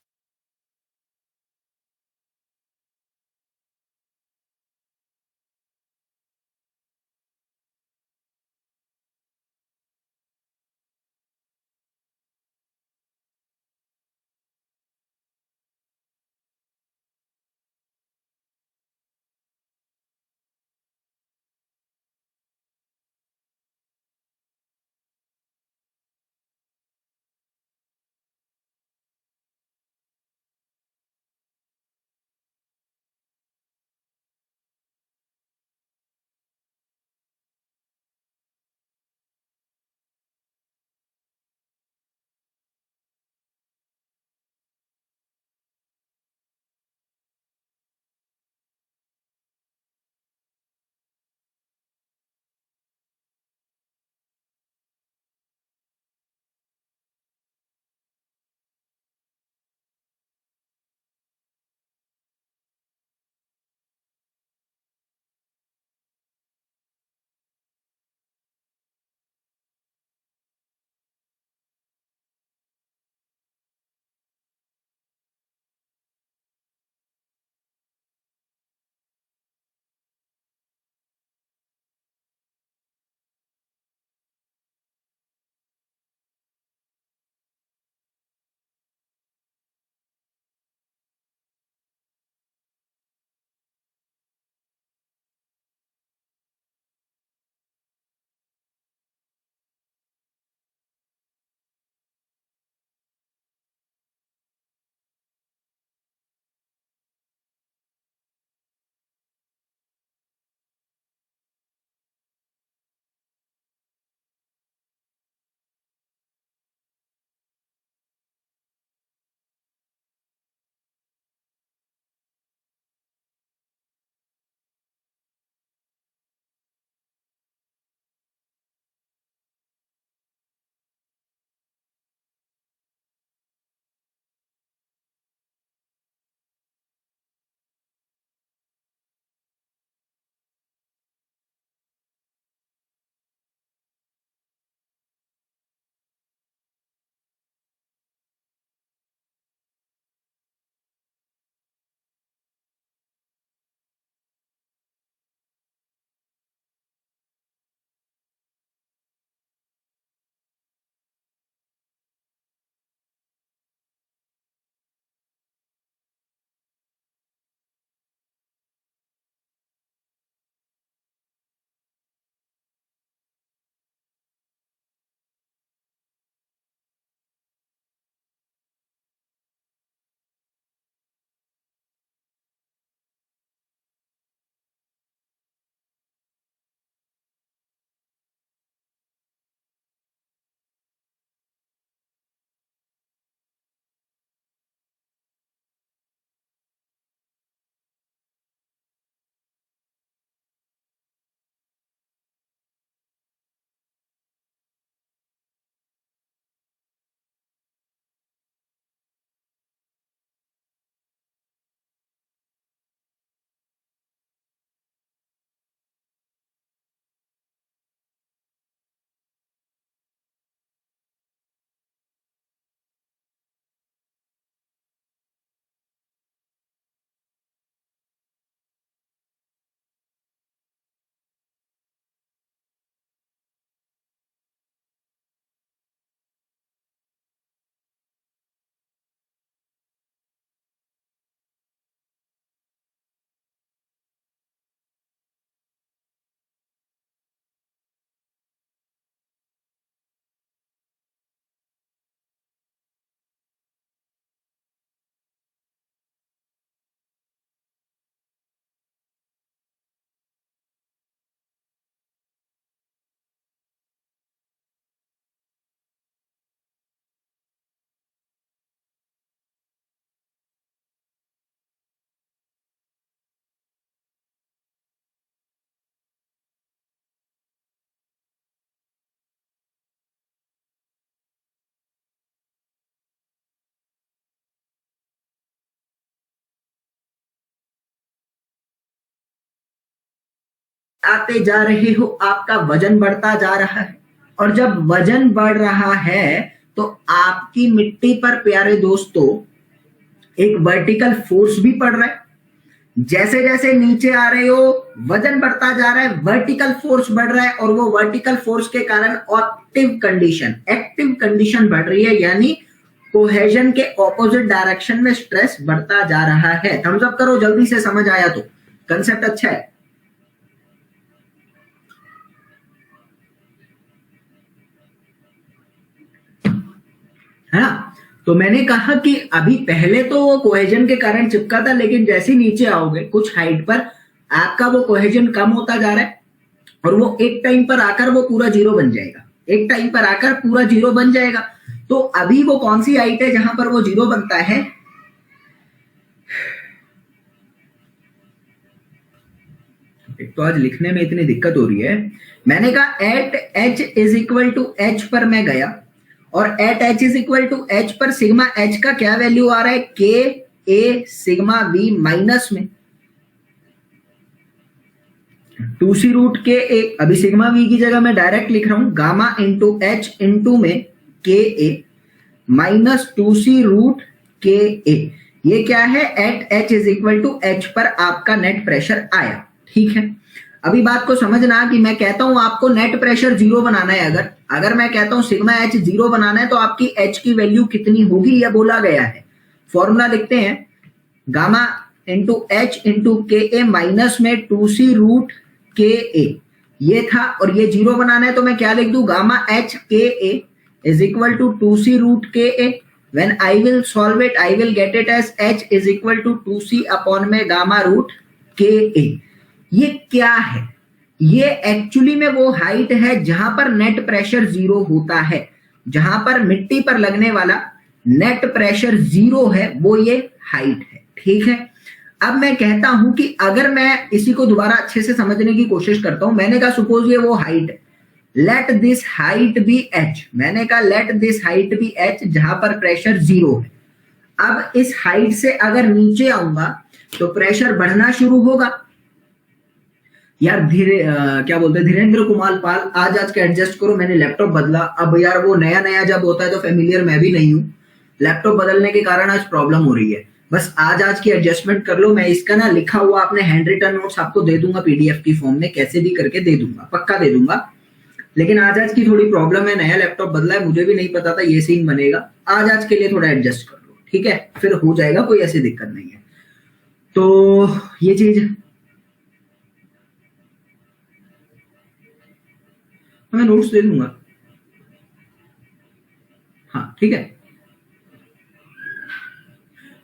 आते जा रहे हो आपका वजन बढ़ता जा रहा है, और जब वजन बढ़ रहा है तो आपकी मिट्टी पर प्यारे दोस्तों एक वर्टिकल फोर्स भी पड़ रहा है। जैसे जैसे नीचे आ रहे हो वजन बढ़ता जा रहा है, वर्टिकल फोर्स बढ़ रहा है, और वो वर्टिकल फोर्स के कारण एक्टिव कंडीशन बढ़ रही है, यानी कोहेजन के ऑपोजिट डायरेक्शन में स्ट्रेस बढ़ता जा रहा है। थम्स अप करो जल्दी से, समझ आया तो, कंसेप्ट अच्छा है। है ना? तो मैंने कहा कि अभी पहले तो वो कोहेजन के कारण चिपका था, लेकिन जैसे नीचे आओगे कुछ हाइट पर आपका वो कोहेजन कम होता जा रहा है, और वो एक टाइम पर आकर वो पूरा जीरो बन जाएगा। एक टाइम पर आकर पूरा जीरो बन जाएगा। तो अभी वो कौन सी हाइट है जहां पर वो जीरो बनता है? एक तो आज लिखने में इतनी दिक्कत हो रही है। मैंने कहा at H is equal to H पर मैं गया, और at H is equal to H पर सिग्मा एच का क्या वैल्यू आ रहा है? के ए सिग्मा वी माइनस में 2c रूट के ए। अभी सिग्मा वी की जगह मैं डायरेक्ट लिख रहा हूं गामा इंटू एच इंटू में के A minus 2c root K A. ये क्या है? At H is equal to H पर आपका नेट प्रेशर आया। ठीक है, अभी बात को समझना कि मैं कहता हूं आपको नेट प्रेशर जीरो बनाना है। अगर मैं कहता हूं सिग्मा एच जीरो बनाना है, तो आपकी एच की वैल्यू कितनी होगी यह बोला गया है। फॉर्मूला लिखते हैं, गामा इंटू एच इंटू के ए माइनस में 2c रूट के ए, ये था, और ये जीरो बनाना है तो मैं क्या लिख दूं? Gamma H K A is equal to 2c root K A. When I will solve it I will get it as H is equal to 2c upon में गामा रूट के ए। ये क्या है? ये actually में वो height है जहां पर नेट प्रेशर जीरो होता है, जहां पर मिट्टी पर लगने वाला नेट प्रेशर जीरो है, वो ये हाइट है। ठीक है, अब मैं कहता हूं कि अगर मैं इसी को दोबारा अच्छे से समझने की कोशिश करता हूं, मैंने कहा सपोज ये वो हाइट है, let this height be H. मैंने कहा let this height be H जहां पर प्रेशर जीरो है। अब इस हाइट से अगर नीचे आऊंगा तो प्रेशर बढ़ना शुरू होगा। यार क्या बोलते हैं, धीरेन्द्र कुमार पाल, आज के एडजस्ट करो, मैंने लैपटॉप बदला। अब यार वो नया नया जब होता है तो फेमिलियर मैं भी नहीं हूँ, लैपटॉप बदलने के कारण आज प्रॉब्लम हो रही है। बस आज की एडजस्टमेंट कर लो। मैं इसका ना लिखा हुआ अपने हैंड रिटन नोट्स आपको दे दूंगा पीडीएफ की फॉर्म में, कैसे भी करके दे दूंगा, पक्का दे दूंगा। लेकिन आज की थोड़ी प्रॉब्लम है, नया लैपटॉप बदला है, मुझे भी नहीं पता था ये सीन बनेगा। आज के लिए थोड़ा एडजस्ट कर लो, ठीक है, फिर हो जाएगा, कोई ऐसी दिक्कत नहीं है। तो ये चीज मैं नोट्स दे दूंगा। हाँ ठीक है,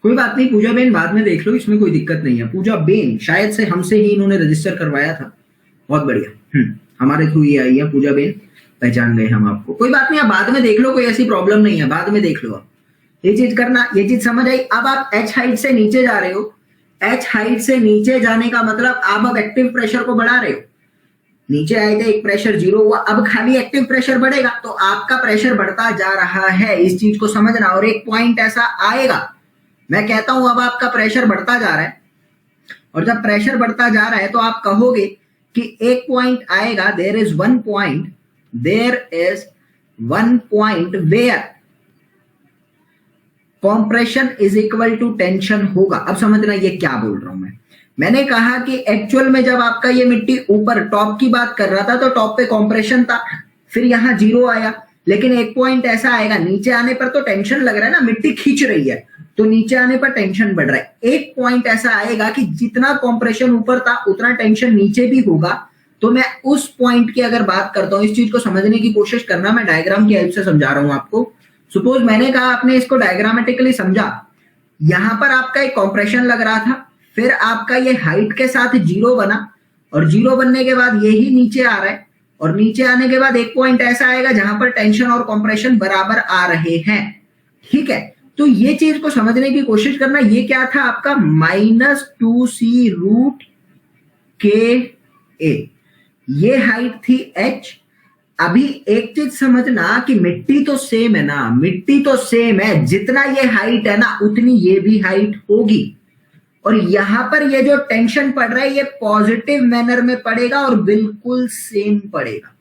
कोई बात नहीं। पूजा बेन बाद में देख लो, इसमें कोई दिक्कत नहीं है। पूजा बेन शायद से हमसे ही इन्होंने रजिस्टर करवाया था, बहुत बढ़िया। हमारे थ्रू ये आई है पूजा बेन, पहचान गए हम आपको। कोई बात नहीं, आप बाद में देख लो, कोई ऐसी प्रॉब्लम नहीं है, बाद में देख लो आप। ये चीज करना, ये चीज समझ आई। अब आप एच हाइट से नीचे जा रहे हो, एच हाइट से नीचे जाने का मतलब आप अब एक्टिव प्रेशर को बढ़ा रहे हो। नीचे आए थे, एक प्रेशर जीरो हुआ, अब खाली एक्टिव प्रेशर बढ़ेगा, तो आपका प्रेशर बढ़ता जा रहा है। इस चीज को समझना। और एक पॉइंट ऐसा आएगा, मैं कहता हूं अब आपका प्रेशर बढ़ता जा रहा है, और जब प्रेशर बढ़ता जा रहा है तो आप कहोगे कि एक पॉइंट आएगा, there is one point where compression is equal to tension होगा। अब समझना ये क्या बोल रहा हूं मैंने कहा कि एक्चुअल में जब आपका ये मिट्टी ऊपर टॉप की बात कर रहा था तो टॉप पे कंप्रेशन था, फिर यहां जीरो आया, लेकिन एक पॉइंट ऐसा आएगा, नीचे आने पर तो टेंशन लग रहा है ना, मिट्टी खींच रही है, तो नीचे आने पर टेंशन बढ़ रहा है। एक पॉइंट ऐसा आएगा कि जितना कंप्रेशन ऊपर था उतना टेंशन नीचे भी होगा। तो मैं उस पॉइंट की अगर बात करता हूं, इस चीज को समझने की कोशिश करना, मैं डायग्राम की हेल्प से समझा रहा हूं आपको। सपोज मैंने कहा आपने इसको डायग्रामेटिकली समझा, यहां पर आपका एक कंप्रेशन लग रहा था, फिर आपका ये हाइट के साथ जीरो बना, और जीरो बनने के बाद यही नीचे आ रहा है, और नीचे आने के बाद एक पॉइंट ऐसा आएगा जहां पर टेंशन और कंप्रेशन बराबर आ रहे हैं। ठीक है, तो ये चीज को समझने की कोशिश करना। ये क्या था आपका? -2c रूट के ए, ये हाइट थी h। अभी एक चीज समझना कि मिट्टी तो सेम है ना, मिट्टी तो सेम है, जितना ये हाइट है ना उतनी ये भी हाइट होगी। और यहां पर ये जो टेंशन पड़ रहा है ये पॉजिटिव मैनर में पड़ेगा और बिल्कुल सेम पड़ेगा।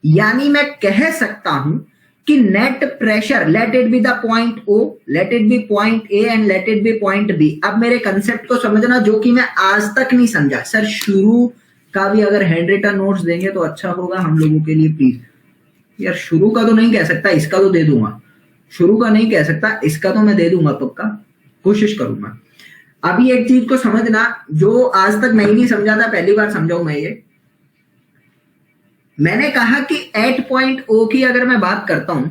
यानी मैं कह सकता हूं कि net pressure, late it be the point O, late it B point A and let it B point B। अब मेरे कंसेप्ट को समझना जो कि मैं आज तक नहीं समझा। सर शुरू का भी अगर हैंड रिटन नोट्स देंगे तो अच्छा होगा हम लोगों के लिए प्लीज। यार शुरू का तो नहीं कह सकता, इसका तो दे दूंगा। शुरू का नहीं कह सकता, इसका तो मैं दे दूंगा पक्का, कोशिश करूंगा। अभी एक चीज को समझना जो आज तक मैं ही नहीं समझा था, पहली बार समझाऊं मैं ये। मैंने कहा कि एट पॉइंट O की अगर मैं बात करता हूं,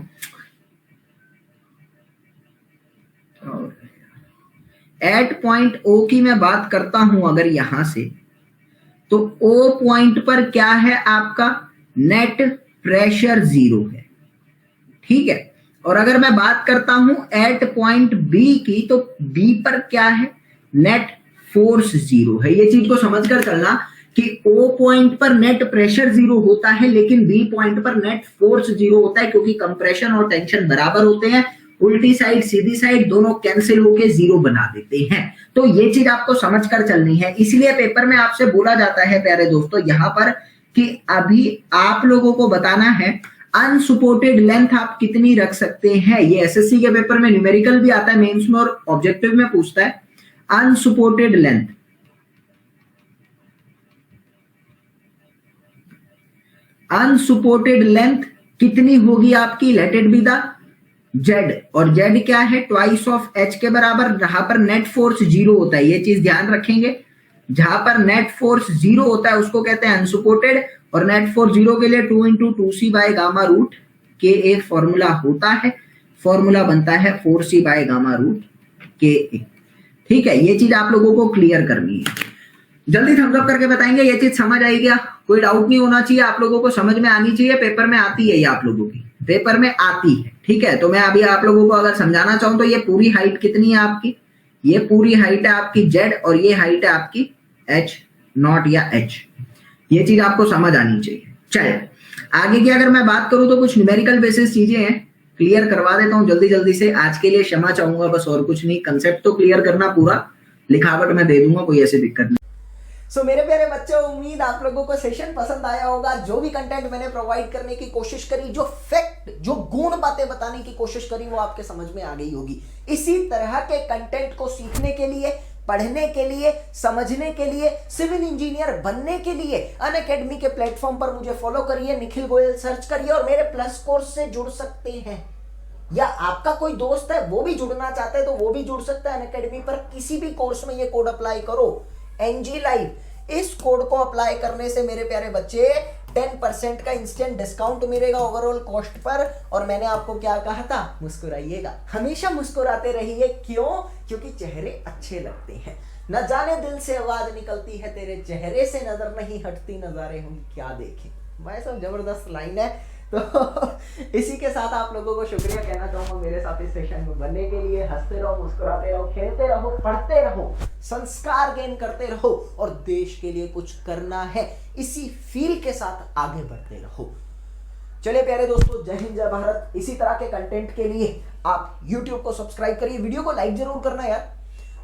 एट पॉइंट O की मैं बात करता हूं अगर यहां से, तो O पॉइंट पर क्या है आपका नेट प्रेशर 0 है, ठीक है। और अगर मैं बात करता हूं एट पॉइंट B की, तो B पर क्या है नेट फोर्स 0 है। ये चीज को समझकर चलना कि O पॉइंट पर नेट प्रेशर 0 होता है लेकिन B पॉइंट पर नेट फोर्स 0 होता है, क्योंकि कंप्रेशन और टेंशन बराबर होते हैं। उल्टी साइड सीधी साइड दोनों कैंसिल होके 0 बना देते हैं। तो ये चीज आपको समझकर चलनी है। इसलिए पेपर में आपसे बोला जाता है प्यारे दोस्तों यहां पर कि अभी आप लोगों को बताना है अनसपोर्टेड लेंथ आप कितनी रख सकते हैं। ये एसएससी के पेपर में न्यूमेरिकल भी आता है, मेंस में और ऑब्जेक्टिव में पूछता है अनसपोर्टेड लेंथ। अनसपोर्टेड लेंथ कितनी होगी आपकी, late it be the Z, और Z क्या है ट्वाइस ऑफ H के बराबर। जहां पर नेट फोर्स 0 होता है, ये चीज ध्यान रखेंगे, जहां पर नेट फोर्स 0 होता है उसको कहते हैं अनसपोर्टेड। और नेट फोर्स 0 के लिए 2 × 2c बाय गामा रूट के एक फॉर्मूला होता है, फॉर्मूला बनता है 4c बाय गामा रूट के। ठीक है, ये चीज आप लोगों को क्लियर करनी है। जल्दी थम्स अप करके बताएंगे ये चीज समझ आई क्या? कोई डाउट नहीं होना चाहिए, आप लोगों को समझ में आनी चाहिए। पेपर में आती है ये, आप लोगों की पेपर में आती है, ठीक है। तो मैं अभी आप लोगों को अगर समझाना चाहूं तो ये पूरी हाइट कितनी है आपकी, ये पूरी हाइट है आपकी Z और ये हाइट है आपकी H0 या H। ये चीज आपको समझ आनी चाहिए। चलिए आगे की अगर मैं बात करूं तो कुछ न्यूमेरिकल बेसिस चीजें हैं, क्लियर करवा देता हूं जल्दी जल्दी से। आज के लिए क्षमा चाहूंगा बस, और कुछ नहीं। कंसेप्ट तो क्लियर करना पूरा, लिखावट मैं दे दूंगा, कोई ऐसी दिक्कत नहीं। सो मेरे प्यारे बच्चों, उम्मीद आप लोगों को सेशन पसंद आया होगा। जो भी कंटेंट मैंने प्रोवाइड करने की कोशिश करी, जो फैक्ट, जो गुण बातें बताने की कोशिश करी, वो आपके समझ में आ गई होगी। इसी तरह के कंटेंट को सीखने के लिए, पढ़ने के लिए, समझने के लिए, सिविल इंजीनियर बनने के लिए अनअकैडमी के प्लेटफॉर्म पर मुझे फॉलो करिए, निखिल गोयल सर्च करिए और मेरे प्लस कोर्स से जुड़ सकते हैं। या आपका कोई दोस्त है वो भी जुड़ना चाहता है तो वो भी जुड़ सकता है अनअकैडमी पर। किसी भी कोर्स में ये कोड अप्लाई करो, NG लाइव। इस कोड को अप्लाई करने से मेरे प्यारे बच्चे 10% का इंस्टेंट डिस्काउंट मिलेगा ओवरऑल कॉस्ट पर। और मैंने आपको क्या कहा था, मुस्कुराइएगा, हमेशा मुस्कुराते रहिए। क्यों? क्योंकि चेहरे अच्छे लगते हैं। न जाने दिल से आवाज निकलती है तेरे चेहरे से, नजर नहीं हटती नजारे हम क्या देखें। भाई साहब जबरदस्त लाइन है। तो इसी के साथ आप लोगों को शुक्रिया कहना चाहूंगा मेरे साथ इस सेशन में बनने के लिए। हंसते रहो, मुस्कुराते रहो, खेलते रहो, पढ़ते रहो, संस्कार गेन करते रहो और देश के लिए कुछ करना है, इसी फील के साथ आगे बढ़ते रहो। चलिए प्यारे दोस्तों, जय हिंद जय भारत। इसी तरह के कंटेंट के लिए आप YouTube को सब्सक्राइब करिए, वीडियो को लाइक जरूर करना यार,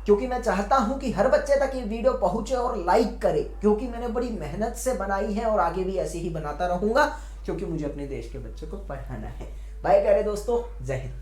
क्योंकि मैं चाहता हूं कि हर बच्चे तक ये वीडियो पहुंचे और लाइक करे, क्योंकि मैंने बड़ी मेहनत से बनाई है और आगे भी ऐसे ही बनाता रहूंगा, क्योंकि मुझे अपने देश के बच्चों को पढ़ाना है। बाय प्यारे दोस्तों, जय हिंद।